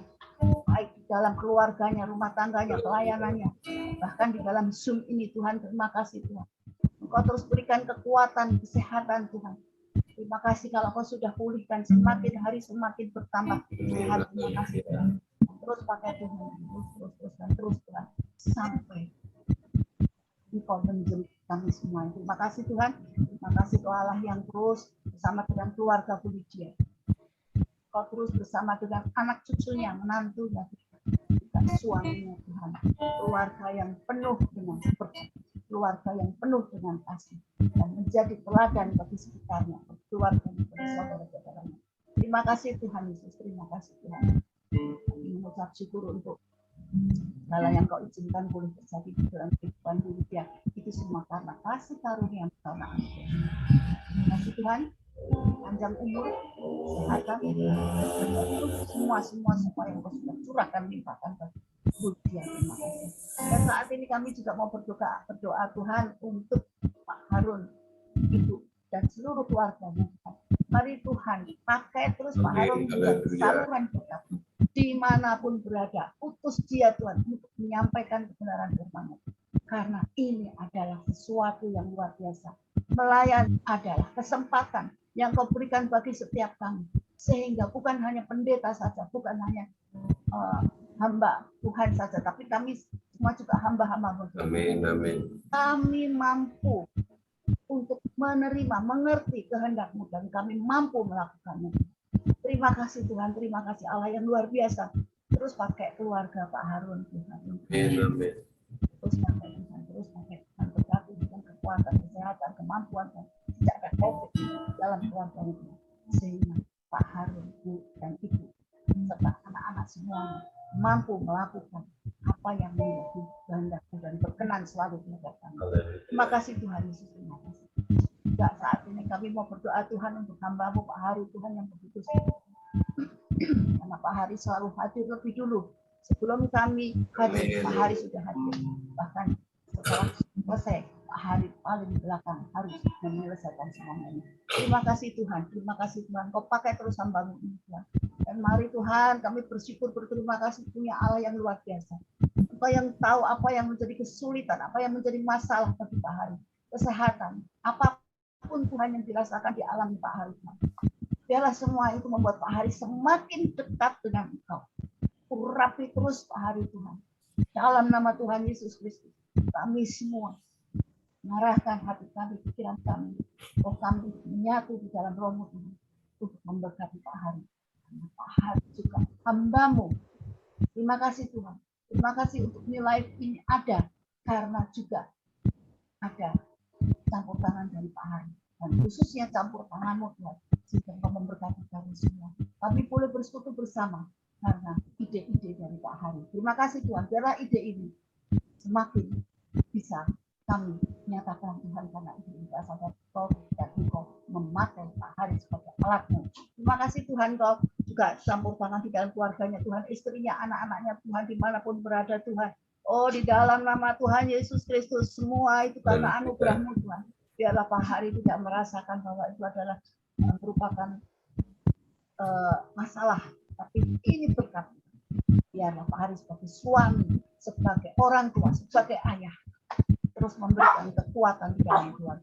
baik di dalam keluarganya, rumah tangganya, pelayanannya, bahkan di dalam Zoom ini Tuhan, terima kasih Tuhan. Engkau terus berikan kekuatan, kesehatan Tuhan. Terima kasih kalau Kau sudah pulihkan, semakin hari semakin bertambah. Tuhan, terima kasih Tuhan. Terus pakai Tuhan, terus Tuhan, sampai Engkau menjemput kami semua. Terima kasih Tuhan. Terima kasih Kau Allah yang terus bersama dengan keluarga Bu Lydia. Kau terus bersama dengan anak cucunya, menantunya, dan suaminya Tuhan. Keluarga yang penuh dengan berkat, keluarga yang penuh dengan kasih, dan menjadi teladan bagi sekitarnya, keluarga dan saudara-saudaranya. Terima kasih Tuhan Yesus, terima kasih Tuhan. Kami mengucap syukur untuk segala yang Kau izinkan boleh terjadi di dalam kehidupan Bu Lydia. Itu semua karena kasih karunia karena Engkau. Terima kasih Tuhan. Panjang umur, kesehatan, semua yang Kau sudah curahkan limpahkan bagi Bu Lydia. Terima kasih. Dan saat ini kami juga mau berdoa Tuhan untuk Pak Harun, Ibu dan seluruh keluarganya. Mari Tuhan pakai terus Pak Harun menjadi saluran berkat dimanapun berada. Utus dia Tuhan untuk menyampaikan kebenaran firman-Mu. Karena ini adalah sesuatu yang luar biasa. Melayani adalah kesempatan yang Kau berikan bagi setiap kami. Sehingga bukan hanya pendeta saja, bukan hanya hamba Tuhan saja, tapi kami semua juga hamba-hamba. Amin, amin. Kami mampu untuk menerima, mengerti kehendak-Mu, dan kami mampu melakukannya. Terima kasih Tuhan, terima kasih Allah yang luar biasa. Terus pakai keluarga Pak Harun Tuhan. Amin. Terus pakai Tuhan, berkati dengan kekuatan, kesehatan, kemampuan, dan tidak ada COVID dalam keluarga itu. Sehingga Pak Harun, Bu dan Ibu, serta anak-anak semuanya mampu melakukan apa yang menjadi kehendak-Mu dan berkenan selalu di hadapan. Terima kasih Tuhan Yesus, terima kasih. Juga saat ini kami mau berdoa Tuhan untuk hamba-Mu Pak Hari Tuhan yang begitu sibuk. Karena Pak Hari selalu hadir lebih dulu. Sebelum kami hadir, Pak Hari sudah hadir. Bahkan setelah selesai, Pak Hari paling belakang harus menyelesaikan semuanya. Terima kasih Tuhan, terima kasih Tuhan. Kau pakai terus hamba-Mu ini Tuhan. Dan mari Tuhan, kami bersyukur, berterima kasih punya Allah yang luar biasa. Engkau yang tahu apa yang menjadi kesulitan, apa yang menjadi masalah bagi Pak Hari. Kesehatan, apapun Tuhan yang dirasakan di alam Pak Hari. Biarlah semua itu membuat Pak Hari semakin dekat dengan Engkau. Urapi terus Pak Hari Tuhan. Dalam nama Tuhan Yesus Kristus, kami semua mengarahkan hati kami, pikiran kami, kami menyatu di dalam Roh-Mu Tuhan untuk memberkati Pak Hari. Pak Hari juga hamba-Mu. Terima kasih Tuhan. Terima kasih untuk nilai ini ada karena juga ada campur tangan dari Pak Hari. Dan khususnya campur tangan-Mu Tuhan. Sehingga Kau memberkati kami semua. Kami boleh bersekutu bersama karena ide-ide dari Pak Hari. Terima kasih Tuhan. Biarlah ide ini semakin bisa kami nyatakan Tuhan karena ide ini berasal dari Kau dan Engkau memakai Pak Hari sebagai alat-Mu. Terima kasih Tuhan, Kau juga campur tangan di dalam keluarganya Tuhan, istrinya, anak-anaknya Tuhan, dimanapun berada Tuhan. Oh, di dalam nama Tuhan Yesus Kristus, semua itu karena anugerah-Mu Tuhan. Biarlah Pak Hari tidak merasakan bahwa itu adalah merupakan masalah, tapi ini berkat. Biarlah Pak Hari sebagai suami, sebagai orang tua, sebagai ayah, terus memberikan kekuatan di dalam Tuhan.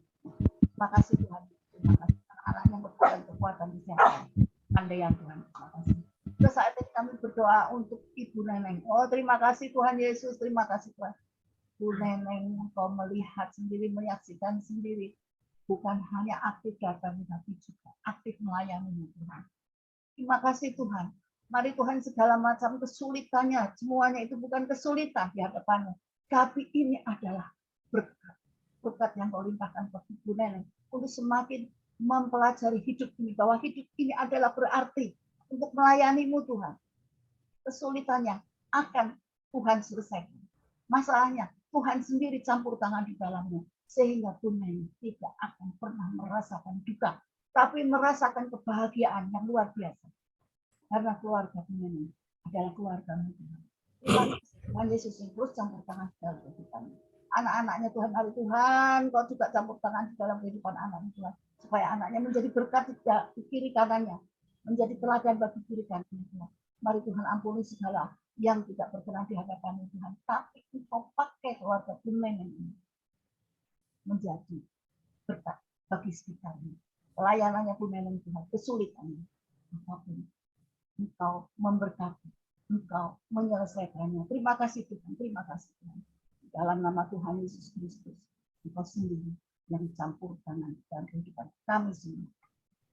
Terima kasih Tuhan. Terima kasih anak-anak yang memberikan kekuatan di kesehatan. Andaian Tuhan. Terima kasih. Terus saat ini kami berdoa untuk Ibu Neneng. Oh, terima kasih Tuhan Yesus. Terima kasih Tuhan. Bu Neneng, Kau melihat sendiri, menyaksikan sendiri. Bukan hanya aktif datang, tapi juga aktif melayani Tuhan. Terima kasih Tuhan. Mari Tuhan, segala macam kesulitannya, semuanya itu bukan kesulitan di hadapan-Mu, tapi ini adalah berkat. Berkat yang Kau limpahkan bagi Bu Neneng untuk semakin mempelajari hidup ini, bahwa hidup ini adalah berarti untuk melayani-Mu Tuhan. Kesulitannya akan Tuhan selesaikan. Masalahnya Tuhan sendiri campur tangan di dalamnya. Sehingga Bu Neneng tidak akan pernah merasakan duka, tapi merasakan kebahagiaan yang luar biasa. Karena keluarga Bu Neneng adalah keluarga-Mu Tuhan. Tuhan Yesus yang terus campur tangan di dalam kehidupan. Anak-anaknya Tuhan, hari Tuhan, Kau juga campur tangan di dalam kehidupan anaknya Tuhan. Supaya anaknya menjadi berkat di kiri kanannya. Menjadi teladan bagi kiri kanannya. Mari Tuhan ampuni segala yang tidak berkenan di hadapan Tuhan. Tapi Engkau pakai keluarga Bu Neneng ini menjadi berkat bagi sekitarnya, pelayanannya pun memang Tuhan, kesulitannya apapun, Engkau memberkati, Engkau menyelesaikannya. Terima kasih Tuhan, terima kasih Tuhan. Dalam nama Tuhan Yesus Kristus, Engkau sendiri yang campur tangan dalam kehidupan kami semua.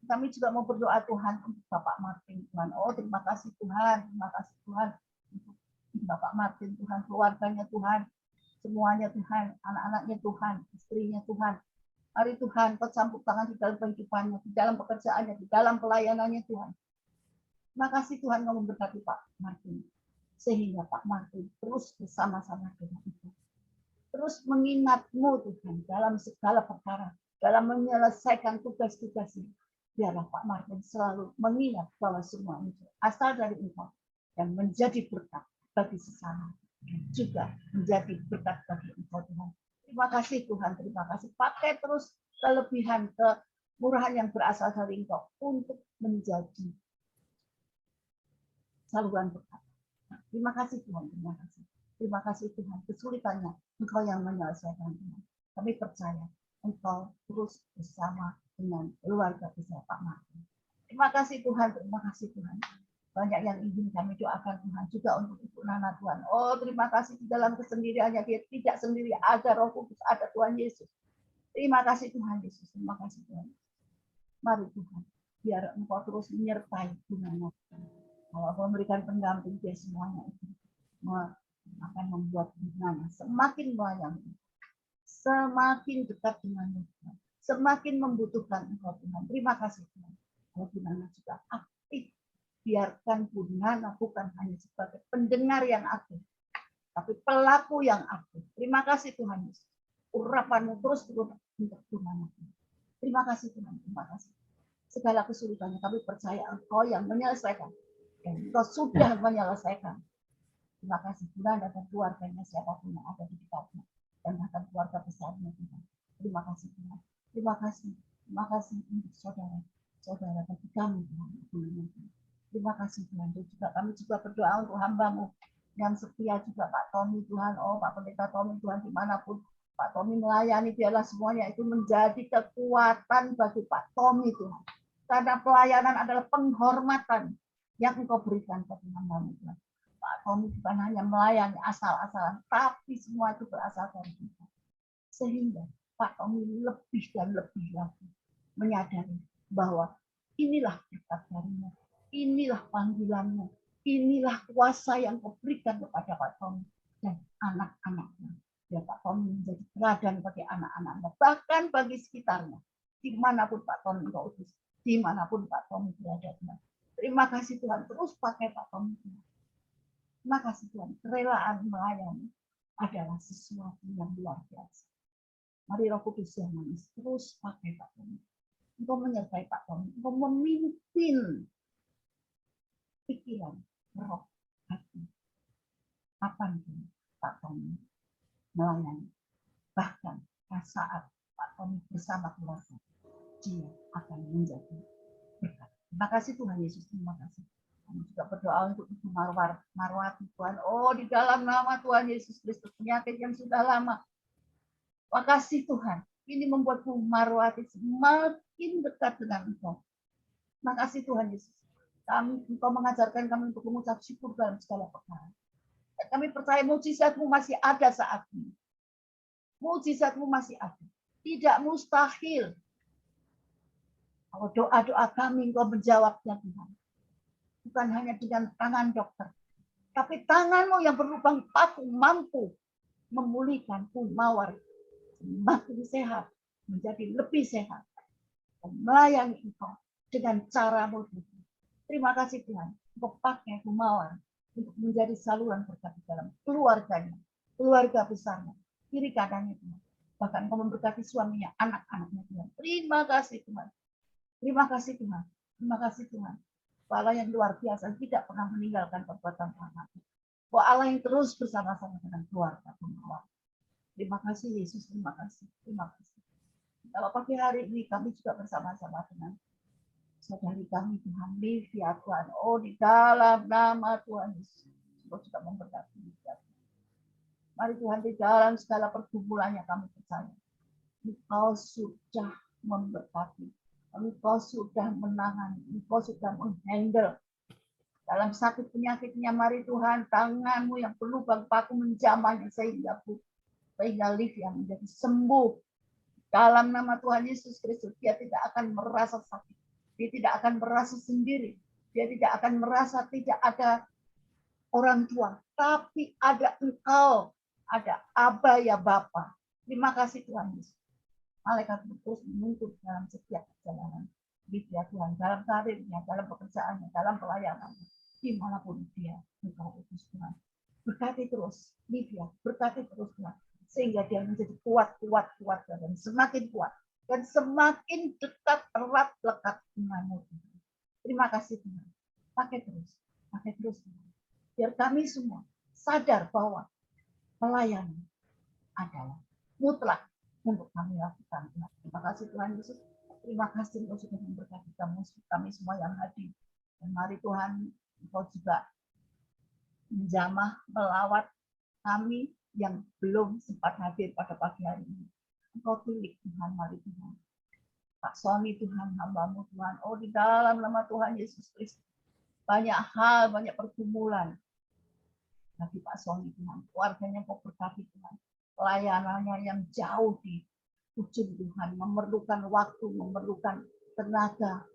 Kami juga mau berdoa Tuhan untuk Bapak Martin Tuhan. Oh terima kasih Tuhan, terima kasih Tuhan untuk Bapak Martin Tuhan, keluarganya Tuhan, semuanya Tuhan, anak-anaknya Tuhan, istrinya Tuhan. Mari Tuhan, Kau campur tangan di dalam kehidupannya, di dalam pekerjaannya, di dalam pelayanannya Tuhan. Terima kasih Tuhan Kau memberkati Pak Martin, sehingga Pak Martin terus bersama-sama dengan itu. Terus mengingat-Mu Tuhan dalam segala perkara, dalam menyelesaikan tugas-tugasnya. Biarlah Pak Martin selalu mengingat bahwa semua itu asal dari Engkau dan menjadi berkat bagi sesama dan juga menjadi berkat bagi Engkau Tuhan. Terima kasih Tuhan, terima kasih. Pakai terus kelebihan, kemurahan yang berasal dari Engkau untuk menjadi saluran berkat. Nah, terima kasih Tuhan, terima kasih. Terima kasih Tuhan, kesulitannya Engkau yang menyelesaikan Tuhan. Kami percaya Engkau terus bersama dengan keluarga besar Pak Martin. Terima kasih Tuhan, terima kasih Tuhan. Banyak yang ingin kami doakan Tuhan juga untuk Ibu Nana Tuhan. Oh terima kasih di dalam kesendiriannya dia tidak sendiri, ada Roh Kudus, ada Tuhan Yesus. Terima kasih Tuhan Yesus, terima kasih Tuhan. Mari Tuhan, biar Engkau terus menyertai Ibu Nana. Kalau Engkau memberikan pendamping dia semuanya itu akan membuat Ibu Nana semakin melayani, semakin dekat dengan Tuhan, semakin membutuhkan Engkau Tuhan. Terima kasih Tuhan. Kalau Ibu Nana juga aktif, biarkan Bu Nana bukan hanya sebagai pendengar yang aktif, tapi pelaku yang aktif. Terima kasih Tuhan Yesus. Urapan-Mu terus untuk Bu Nana. Terima kasih Tuhan, terima kasih. Segala kesulitannya kami percaya Engkau yang menyelesaikan. Dan Engkau sudah menyelesaikan. Terima kasih Bu Nana dan keluarganya, siapapun yang ada di dekatnya. Dan bahkan keluarga besarnya Tuhan. Terima kasih Tuhan. Terima kasih untuk saudara bagi kami Tuhan. Terima kasih Tuhan. Dan juga kami juga berdoa untuk hamba-Mu yang setia juga Pak Tommy Tuhan. Oh Pak Pendeta Tommy Tuhan, dimanapun Pak Tommy melayani, biarlah semuanya itu menjadi kekuatan bagi Pak Tommy Tuhan. Karena pelayanan adalah penghormatan yang Engkau berikan bagi hamba-Mu Tuhan. Pak Tommy bukan hanya melayani asal-asalan, tapi semua itu berasal dari kita. Sehingga Pak Tommy lebih dan lebih lagi menyadari bahwa inilah berkat darinya, inilah panggilannya, inilah kuasa yang Kau berikan kepada Pak Tommy dan anak-anaknya. Ya Pak Tommy menjadi teladan bagi anak-anaknya, bahkan bagi sekitarnya. Dimanapun Pak Tommy Engkau utus, dimanapun Pak Tommy berada. Terima kasih Tuhan, terus pakai Pak Tommy. Terima kasih Tuhan, kerelaan melayani adalah sesuatu yang luar biasa. Mari Roh Kudus yang manis, terus pakai Pak Tommy. Engkau menyertai Pak Tommy, Engkau memimpin pikiran, roh, hati. Kapanpun Pak Tommy melayani. Bahkan saat Pak Tommy bersama keluarga, dia akan menjadi berkat. Terima kasih Tuhan Yesus, terima kasih. Kami juga berdoa untuk Ibu Marwati Tuhan. Oh di dalam nama Tuhan Yesus Kristus, penyakit yang sudah lama. Terima kasih Tuhan. Ini membuat Bu Marwati semakin dekat dengan Engkau. Terima kasih Tuhan Yesus. Engkau mengajarkan kami untuk mengucap syukur dalam segala perkara. Dan kami percaya mujizat-Mu masih ada saat ini. Mujizat-Mu masih ada. Tidak mustahil. Kalau doa-doa kami Engkau menjawabnya Tuhan. Bukan hanya dengan tangan dokter. Tapi tangan-Mu yang berlubang paku mampu memulihkan Bu Mawar. Semakin sehat. Menjadi lebih sehat. Dan melayani Engkau dengan cara-Mu. Terima kasih Tuhan. Engkau pakai Bu Mawar untuk menjadi saluran berkat di dalam keluarganya, keluarga besarnya, kiri kanannya Tuhan. Bahkan Engkau memberkati suaminya, anak-anaknya Tuhan. Terima kasih Tuhan. Terima kasih Tuhan. Terima kasih Tuhan. Allah yang luar biasa tidak pernah meninggalkan perbuatan anak. Allah yang terus bersama-sama dengan keluarga Bu Mawar. Terima kasih Yesus. Terima kasih. Terima kasih. Kalau pagi hari ini kami juga bersama-sama dengan saudari kami Tuhan Livia Tuhan. Oh di dalam nama Tuhan Yesus. Engkau juga memberkati dia. Mari Tuhan di dalam segala pergumulannya kami percaya. Engkau sudah memberkati Engkau sudah menangani, Engkau sudah menghandle. Dalam sakit penyakitnya, mari Tuhan, tangan-Mu yang berlubang paku menjamahnya sehingga Livia menjadi sembuh. Dalam nama Tuhan Yesus Kristus, dia tidak akan merasa sakit. Dia tidak akan merasa sendiri. Dia tidak akan merasa tidak ada orang tua. Tapi ada Engkau, ada Aba ya Bapa. Terima kasih Tuhan Yesus. Malaikat terus menuntut dalam setiap perjalanan. Dia Tuhan, dalam karirnya, dalam pekerjaannya, dalam pelayanannya. Dimanapun dia, Engkau utus Tuhan. Berkati terus, Livia, berkati terus Tuhan. Sehingga dia menjadi kuat, dan semakin kuat. Dan semakin dekat, erat, lekat denganmu. Terima kasih Tuhan. Pakai terus Tuhan. Biar kami semua sadar bahwa pelayanan adalah mutlak untuk kami lakukan. Terima kasih Tuhan Yesus. Terima kasih Engkau sudah memberkati kami semua yang hadir. Dan mari Tuhan, Engkau juga menjamah melawat kami yang belum sempat hadir pada pagi hari ini. Engkau pilih Tuhan, mari Tuhan. Pak Sony Tuhan, hamba-Mu Tuhan. Oh, di dalam nama Tuhan Yesus Kristus. Banyak hal, banyak pergumulan. Bagi Pak Sony Tuhan, keluarganya Engkau berkati Tuhan. Pelayanannya yang jauh di ujung Tuhan, memerlukan waktu, memerlukan tenaga.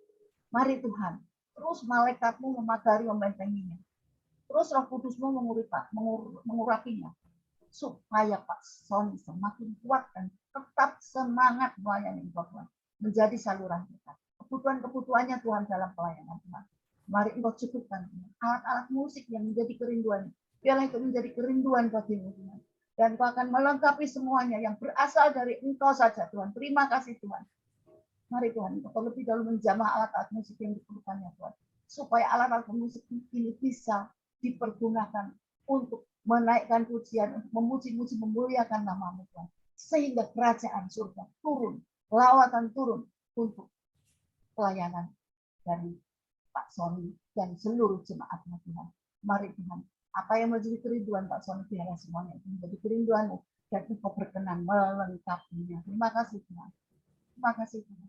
Mari Tuhan, terus malaikat-Mu memagari, membentenginya. Terus Roh Kudus-Mu mengurapinya. Supaya Pak Sony semakin kuat dan tetap semangat melayani Engkau Tuhan. Menjadi saluran kita. Kebutuhan-kebutuhannya Tuhan dalam pelayanan Tuhan. Mari Engkau cukupkan Tuhan. Alat-alat musik yang menjadi kerinduan. Biarlah itu menjadi kerinduan bagimu Tuhan. Dan Engkau akan melengkapi semuanya yang berasal dari Engkau saja Tuhan. Terima kasih Tuhan. Mari Tuhan, Engkau lebih dahulu menjamah alat-alat musik yang diperlukannya Tuhan. Supaya alat-alat musik ini bisa dipergunakan untuk menaikkan pujian, untuk memuji-muji, memuliakan nama-Mu Tuhan. Sehingga kerajaan surga turun, lawatan turun untuk pelayanan dari Pak Sony dan seluruh jemaat-Mu Tuhan. Mari Tuhan, apa yang menjadi kerinduan Pak Sony, biarlah semuanya itu menjadi kerinduan-Mu dan Engkau berkenan melengkapinya. Terima kasih Tuhan. Terima kasih Tuhan.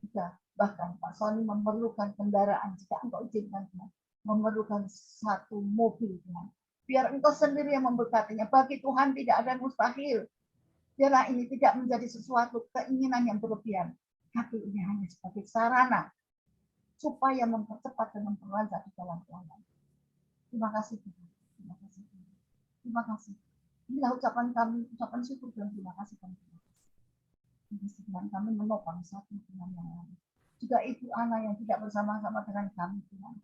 Jika bahkan Pak Sony memerlukan kendaraan, jika Engkau izinkan Tuhan, memerlukan satu mobil Tuhan. Biar Engkau sendiri yang memberkatinya. Bagi Tuhan tidak ada yang mustahil. Biarlah ini tidak menjadi sesuatu keinginan yang berlebihan. Tapi ini hanya sebagai sarana supaya mempercepat dan memperlancar di dalam pelayanan. Terima kasih Tuhan. Terima kasih Tuhan. Terima kasih. Inilah ucapan kami, ucapan syukur dan terima kasih kami. Terima kasih Tuhan, kami menopang satu dengan yang lain. Juga Ibu Ana yang tidak bersama-sama dengan kami Tuhan.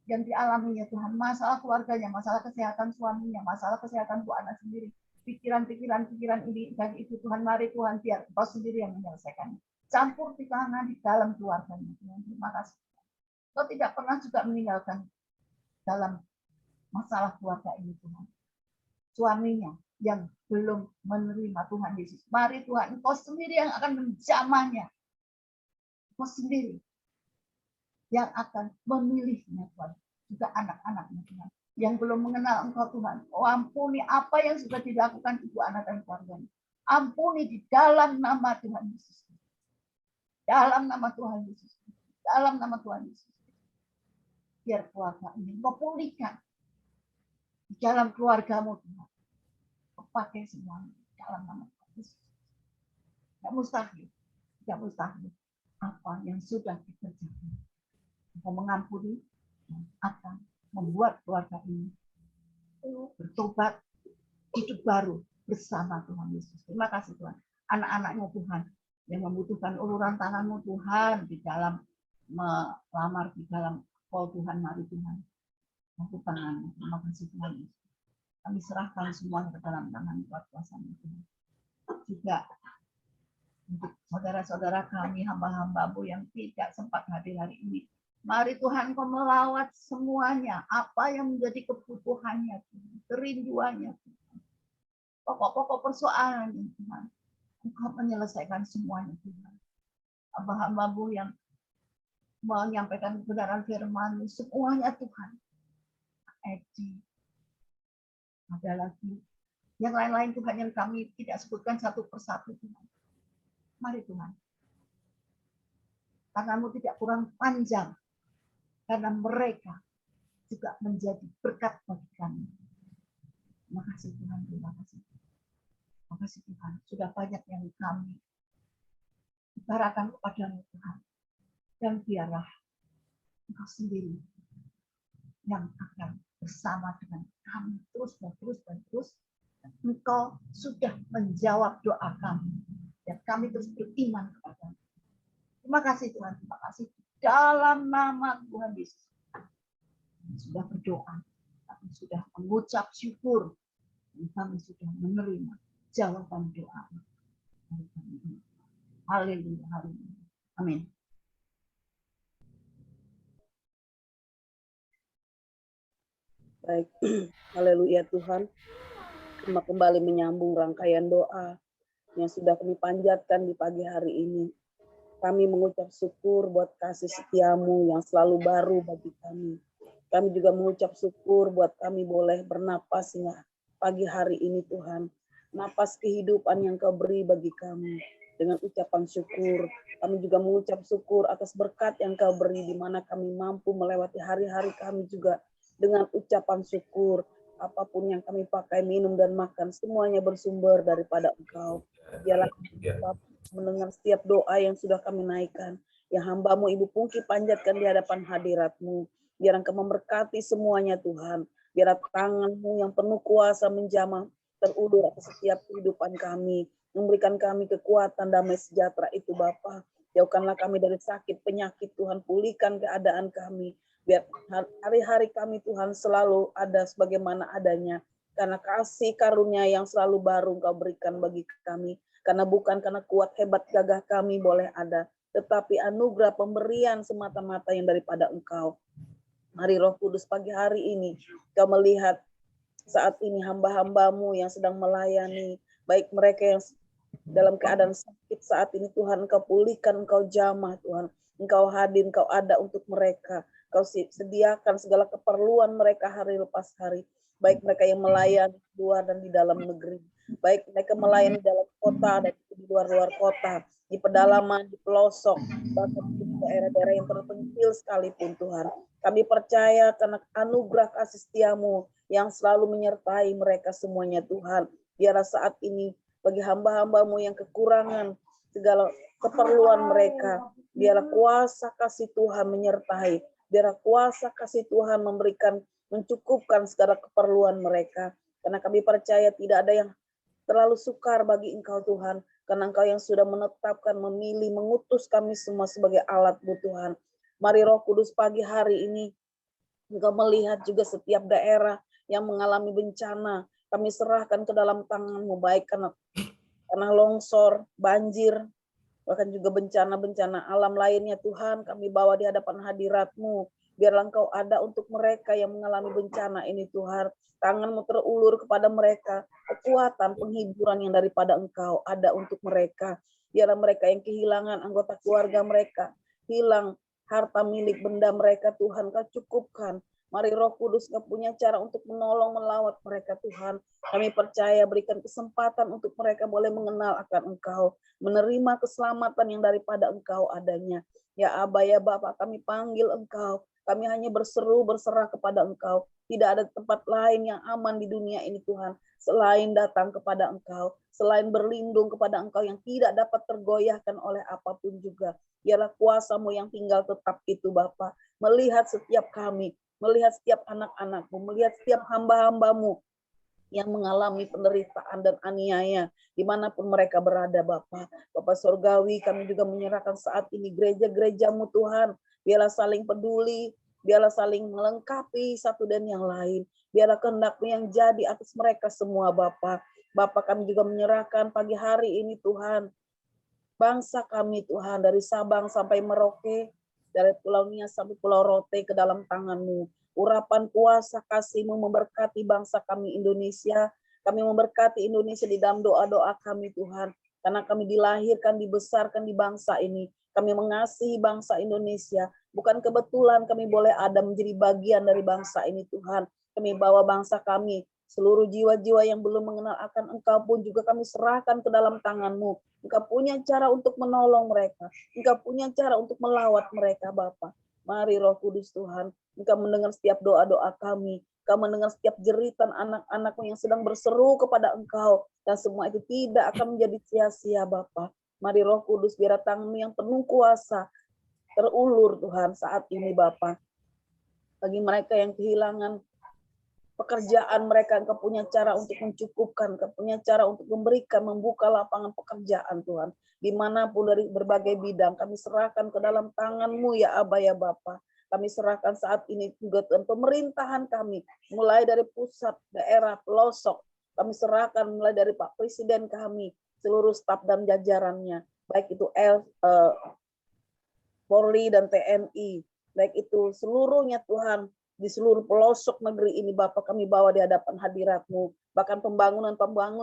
Yang dialaminya Tuhan, masalah keluarganya, masalah kesehatan suaminya, masalah kesehatan Bu Ana sendiri. Pikiran ini dari Ibu Tuhan, mari Tuhan, biar Engkau sendiri yang menyelesaikan. Campur di tangan di dalam keluarganya Tuhan. Terima kasih. Engkau tidak pernah juga meninggalkan dalam masalah keluarga ini Tuhan. Suaminya yang belum menerima Tuhan Yesus. Mari Tuhan, Engkau sendiri yang akan menjamahnya. Engkau sendiri yang akan memilihnya Tuhan. Juga anak-anaknya Tuhan. Yang belum mengenal Engkau Tuhan. Oh ampuni apa yang sudah dilakukan ibu anak dan keluarganya. Ampuni di dalam nama Tuhan Yesus. Dalam nama Tuhan Yesus. Dalam nama Tuhan Yesus. Biar keluarga ini Engkau pulihkan. Di dalam keluargamu Tuhan. Pakai semuanya dalam nama Tuhan Yesus. Tidak mustahil. Tidak mustahil. Apa yang sudah dikerjakan. Engkau mengampuni dan akan membuat keluarga ini bertobat, hidup baru bersama Tuhan Yesus. Terima kasih Tuhan. Anak-anaknya Tuhan yang membutuhkan uluran tangan-Mu Tuhan di dalam melamar di dalam call Tuhan, mari Tuhan. Aku tangan. Terima kasih Tuhan Yesus. Kami serahkan semuanya ke dalam tangan kuasa-Mu Tuhan. Juga untuk saudara-saudara kami, hamba-hamba-Mu yang tidak sempat hadir hari ini. Mari Tuhan Kau melawat semuanya. Apa yang menjadi kebutuhannya, Tuhan. Kerinduannya, Tuhan. Pokok-pokok persoalannya, Tuhan. Engkau menyelesaikan semuanya, Tuhan. Hamba-hamba-Mu yang menyampaikan kebenaran firman-Mu, semuanya, Tuhan. Edi. Ada lagi. Yang lain-lain, Tuhan, yang kami tidak sebutkan satu persatu, Tuhan. Mari, Tuhan. tanganmu tidak kurang panjang, karena mereka juga menjadi berkat bagi kami. Terima kasih Tuhan, terima kasih. Terima kasih Tuhan, sudah banyak yang kami bicarakan kepadamu Tuhan. Dan biarlah Engkau sendiri yang akan bersama dengan kami terus dan terus dan terus. Engkau sudah menjawab doa kami dan kami terus beriman kepadamu. Terima kasih Tuhan, terima kasih dalam nama Tuhan Yesus. Kami sudah berdoa, kami sudah mengucap syukur, dan kami sudah menerima jawaban doa. Haleluya, haleluya. Amin. Baik, haleluya Tuhan. Kita kembali menyambung rangkaian doa yang sudah kami panjatkan di pagi hari ini. Kami mengucap syukur buat kasih setiamu yang selalu baru bagi kami. Kami juga mengucap syukur buat kami boleh bernapas hingga pagi hari ini Tuhan. Napas kehidupan yang Kau beri bagi kami. Dengan ucapan syukur, kami juga mengucap syukur atas berkat yang Kau beri, di mana kami mampu melewati hari-hari kami juga dengan ucapan syukur. Apapun yang kami pakai, minum dan makan, semuanya bersumber daripada Engkau. Biarlah mendengar setiap doa yang sudah kami naikkan, yang hamba-Mu Ibu Pungki panjatkan di hadapan hadirat-Mu. Biar Engkau memberkati semuanya Tuhan. Biar tangan-Mu yang penuh kuasa menjamah terulur atas setiap kehidupan kami. Memberikan kami kekuatan, damai sejahtera itu Bapa. Jauhkanlah kami dari sakit, penyakit Tuhan. Pulihkan keadaan kami. Biar hari-hari kami Tuhan selalu ada sebagaimana adanya. Karena kasih karunia yang selalu baru Engkau berikan bagi kami. Karena bukan karena kuat hebat gagah kami boleh ada. Tetapi anugerah pemberian semata-mata yang daripada Engkau. Mari Roh Kudus pagi hari ini Kau melihat saat ini hamba-hamba-Mu yang sedang melayani. Baik mereka yang dalam keadaan sakit saat ini Tuhan, Engkau pulihkan, Engkau jamah Tuhan. Engkau hadir, Engkau ada untuk mereka. Kau sediakan segala keperluan mereka hari lepas hari. Baik mereka yang melayani di luar dan di dalam negeri. Baik mereka melayani di dalam kota dan di luar-luar kota. Di pedalaman, di pelosok, bahkan di daerah-daerah yang terpencil sekalipun Tuhan. Kami percaya karena anugerah kasih setiamu yang selalu menyertai mereka semuanya Tuhan. Biarlah saat ini bagi hamba-hamba-Mu yang kekurangan segala keperluan mereka, biarlah kuasa kasih Tuhan menyertai. Biarlah kuasa kasih Tuhan memberikan, mencukupkan segala keperluan mereka. Karena kami percaya tidak ada yang terlalu sukar bagi Engkau Tuhan. Karena Engkau yang sudah menetapkan, memilih, mengutus kami semua sebagai alat-Mu Tuhan. Mari Roh Kudus pagi hari ini, Engkau melihat juga setiap daerah yang mengalami bencana. Kami serahkan ke dalam tangan-Mu, baik karena longsor, banjir, bahkan juga bencana-bencana alam lainnya Tuhan, kami bawa di hadapan hadirat-Mu. Biarlah Engkau ada untuk mereka yang mengalami bencana ini Tuhan. Tangan-Mu terulur kepada mereka. Kekuatan, penghiburan yang daripada Engkau ada untuk mereka. Biarlah mereka yang kehilangan anggota keluarga mereka, hilang harta milik benda mereka Tuhan, Kau cukupkan. Mari Roh Kudus Kau punya cara untuk menolong, melawat mereka Tuhan. Kami percaya berikan kesempatan untuk mereka boleh mengenal akan Engkau. Menerima keselamatan yang daripada Engkau adanya. Ya Aba, ya Bapa, kami panggil Engkau. Kami hanya berseru, berserah kepada Engkau. Tidak ada tempat lain yang aman di dunia ini Tuhan. Selain datang kepada Engkau. Selain berlindung kepada Engkau yang tidak dapat tergoyahkan oleh apapun juga. Biarlah kuasa-Mu yang tinggal tetap itu Bapa. Melihat setiap kami. Melihat setiap anak-anak-Mu, melihat setiap hamba-hamba-Mu yang mengalami penderitaan dan aniaya dimanapun mereka berada Bapa. Bapa Surgawi, kami juga menyerahkan saat ini gereja-gereja-Mu Tuhan. Biarlah saling peduli, biarlah saling melengkapi satu dan yang lain. Biarlah kehendak-Mu yang jadi atas mereka semua Bapa. Bapa, kami juga menyerahkan pagi hari ini Tuhan, bangsa kami Tuhan, dari Sabang sampai Merauke, dari Pulau Nias sampai Pulau Rote ke dalam tangan-Mu. Urapan kuasa kasih-Mu memberkati bangsa kami Indonesia. Kami memberkati Indonesia di dalam doa-doa kami Tuhan. Karena kami dilahirkan, dibesarkan di bangsa ini. Kami mengasihi bangsa Indonesia. Bukan kebetulan kami boleh ada menjadi bagian dari bangsa ini Tuhan. Kami bawa bangsa kami Seluruh jiwa-jiwa yang belum mengenal akan Engkau pun juga kami serahkan ke dalam tangan-Mu. Engkau punya cara untuk menolong mereka. Engkau punya cara untuk melawat mereka, Bapa. Mari Roh Kudus Tuhan, Engkau mendengar setiap doa-doa kami. Engkau mendengar setiap jeritan anak-anak-Mu yang sedang berseru kepada Engkau. Dan semua itu tidak akan menjadi sia-sia, Bapa. Mari Roh Kudus, biar tangan-Mu yang penuh kuasa terulur Tuhan saat ini, Bapa. Bagi mereka yang kehilangan pekerjaan mereka, Engkau punya cara untuk mencukupkan, Engkau punya cara untuk memberikan, membuka lapangan pekerjaan Tuhan. Dimanapun dari berbagai bidang, kami serahkan ke dalam tangan-Mu ya Aba ya Bapa. Kami serahkan saat ini juga Tuhan pemerintahan kami, mulai dari pusat, daerah, pelosok. Kami serahkan mulai dari Pak Presiden kami, seluruh staf dan jajarannya, baik itu Polri dan TNI, baik itu seluruhnya Tuhan, di seluruh pelosok negeri ini Bapak kami bawa di hadapan hadirat-Mu. Bahkan pembangunan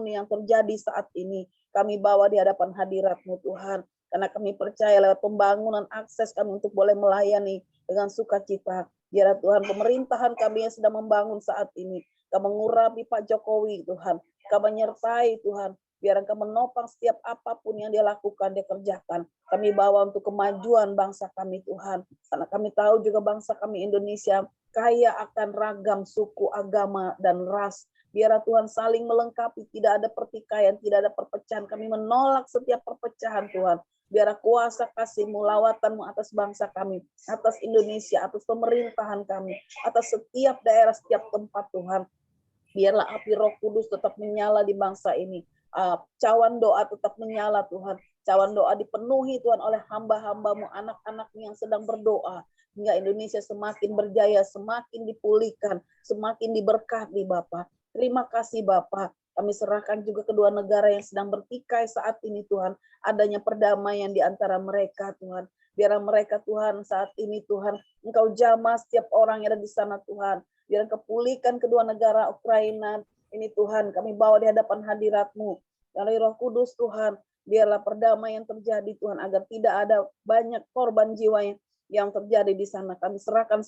yang terjadi saat ini kami bawa di hadapan hadirat-Mu Tuhan. Karena kami percaya lewat pembangunan akses kami untuk boleh melayani dengan sukacita. Biar Tuhan pemerintahan kami yang sedang membangun saat ini, Kau mengurapi Pak Jokowi Tuhan, Kau menyertai Tuhan. Biar Engkau menopang setiap apapun yang dia lakukan, dia kerjakan. Kami bawa untuk kemajuan bangsa kami Tuhan. Karena kami tahu juga bangsa kami Indonesia kaya akan ragam suku, agama, dan ras. Biar Tuhan saling melengkapi, tidak ada pertikaian, tidak ada perpecahan. Kami menolak setiap perpecahan Tuhan. Biar kuasa kasih-Mu, lawatan-Mu atas bangsa kami, atas Indonesia, atas pemerintahan kami, atas setiap daerah, setiap tempat Tuhan. Biarlah api Roh Kudus tetap menyala di bangsa ini. Cawan doa tetap menyala Tuhan. Cawan doa dipenuhi Tuhan oleh hamba-hamba-Mu, anak-anak-Mu yang sedang berdoa. Hingga Indonesia semakin berjaya, semakin dipulihkan, semakin diberkati Bapa. Terima kasih Bapa. Kami serahkan juga kedua negara yang sedang bertikai saat ini Tuhan. Adanya perdamaian di antara mereka Tuhan. Biar mereka Tuhan saat ini Tuhan, Engkau jamah setiap orang yang ada di sana Tuhan. Biar Engkau pulihkan kedua negara Ukraina ini Tuhan. Kami bawa di hadapan hadirat-Mu. Dari Roh Kudus Tuhan, biarlah perdamaian terjadi Tuhan, agar tidak ada banyak korban jiwa yang terjadi di sana. Kami serahkan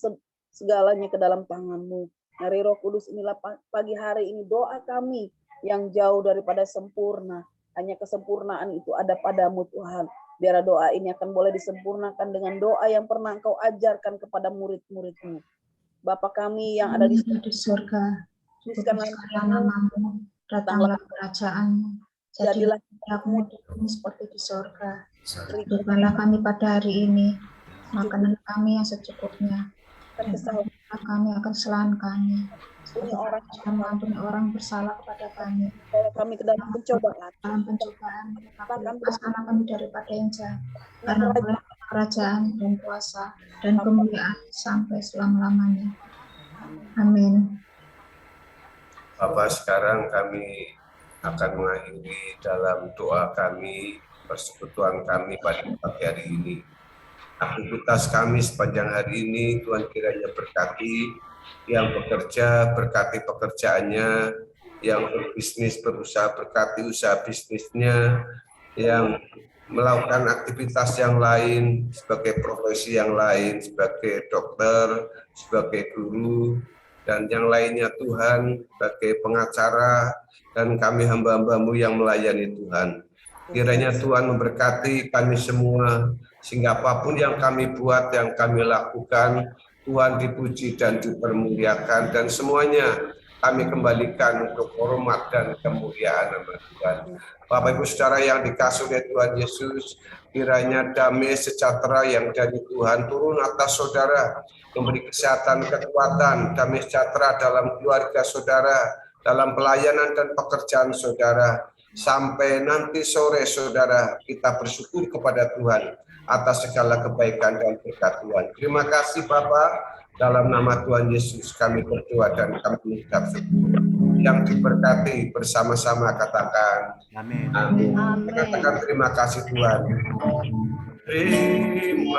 segalanya ke dalam tangan-Mu. Dari Roh Kudus inilah pagi hari ini doa kami yang jauh daripada sempurna. Hanya kesempurnaan itu ada pada-Mu Tuhan. Biar doa ini akan boleh disempurnakan dengan doa yang pernah Engkau ajarkan kepada murid-murid-Mu. Bapa kami yang ada di surga, kuduskanlah nama-Mu, datanglah kerajaan-Mu, jadilah kehendak-Mu di bumi seperti di surga. Berikanlah kami pada hari ini makanan kami yang secukupnya, dan ampunilah kami akan kesalahan kami, seperti kami orang bersalah kepada kami. Kami ke dalam pencobaan, lepaskan kami daripada yang jahat, karena Engkau kerajaan dan kuasa dan kemuliaan sampai selama-lamanya. Amin. Bapak, sekarang kami akan mengakhiri dalam doa kami, persekutuan kami pada pagi hari ini. Aktivitas kami sepanjang hari ini, Tuhan kiranya berkati yang bekerja, berkati pekerjaannya, yang berbisnis, berusaha, berkati usaha bisnisnya, yang melakukan aktivitas yang lain, sebagai profesi yang lain, sebagai dokter, sebagai guru, dan yang lainnya Tuhan, sebagai pengacara, dan kami hamba-hamba-Mu yang melayani Tuhan. Kiranya Tuhan memberkati kami semua, sehingga apapun yang kami buat, yang kami lakukan, Tuhan dipuji dan dipermuliakan, dan semuanya kami kembalikan untuk hormat dan kemuliaan nama Tuhan. Bapak Ibu Saudara yang dikasihi oleh Tuhan Yesus, kiranya damai sejahtera yang dari Tuhan turun atas saudara, memberi kesehatan, kekuatan, damai sejahtera dalam keluarga saudara, dalam pelayanan dan pekerjaan saudara. Sampai nanti sore saudara, kita bersyukur kepada Tuhan atas segala kebaikan dan berkat Tuhan. Terima kasih Bapak, dalam nama Tuhan Yesus kami berdoa dan kami mengucap syukur. Yang diberkati bersama-sama katakan amin. Katakan terima kasih Tuhan. Terima